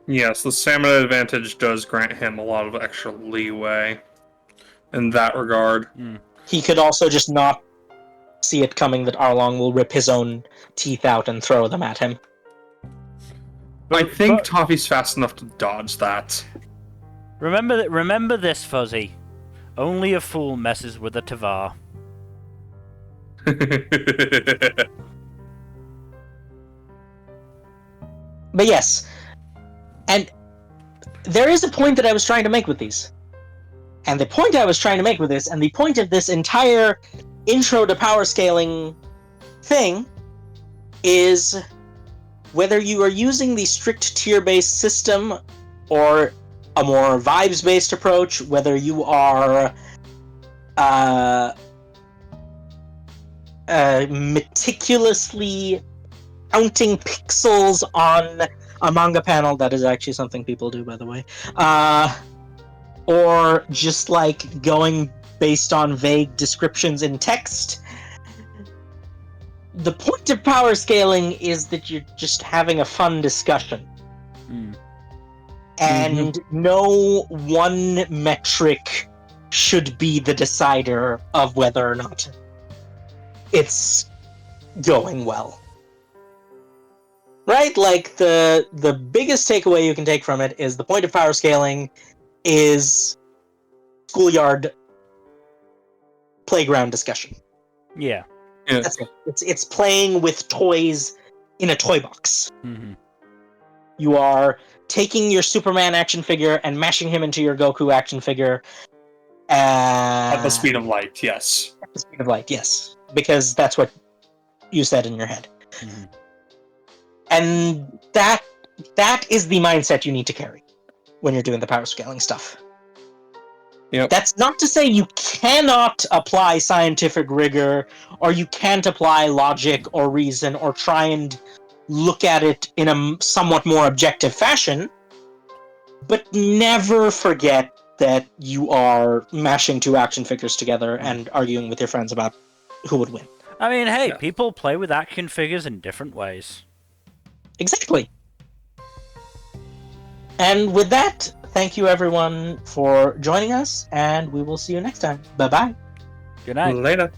Yes, the stamina advantage does grant him a lot of extra leeway in that regard. He could also just not see it coming that Arlong will rip his own teeth out and throw them at him. I think Tavi's fast enough to dodge that. Remember this, Fuzzy. Only a fool messes with a Tavar. But yes, and there is a point that I was trying to make with these. And the point I was trying to make with this, and the point of this entire intro to power scaling thing, is whether you are using the strict tier-based system or a more vibes-based approach, whether you are meticulously counting pixels on a manga panel, that is actually something people do, by the way, or just like going based on vague descriptions in text. The point of power scaling is that you're just having a fun discussion. And no one metric should be the decider of whether or not it's going well. Right? Like, the biggest takeaway you can take from it is the point of power scaling is schoolyard playground discussion. Yeah. That's it. It's playing with toys in a toy box. You are taking your Superman action figure and mashing him into your Goku action figure. At the speed of light, yes. At the speed of light, yes. Because that's what you said in your head. And that is the mindset you need to carry when you're doing the power scaling stuff. Yep. That's not to say you cannot apply scientific rigor, or you can't apply logic or reason, or try and look at it in a somewhat more objective fashion, but never forget that you are mashing two action figures together and arguing with your friends about who would win. I mean, hey, people play with action figures in different ways. Exactly. And with that, thank you everyone for joining us, and we will see you next time. Bye-bye. Good night. Later.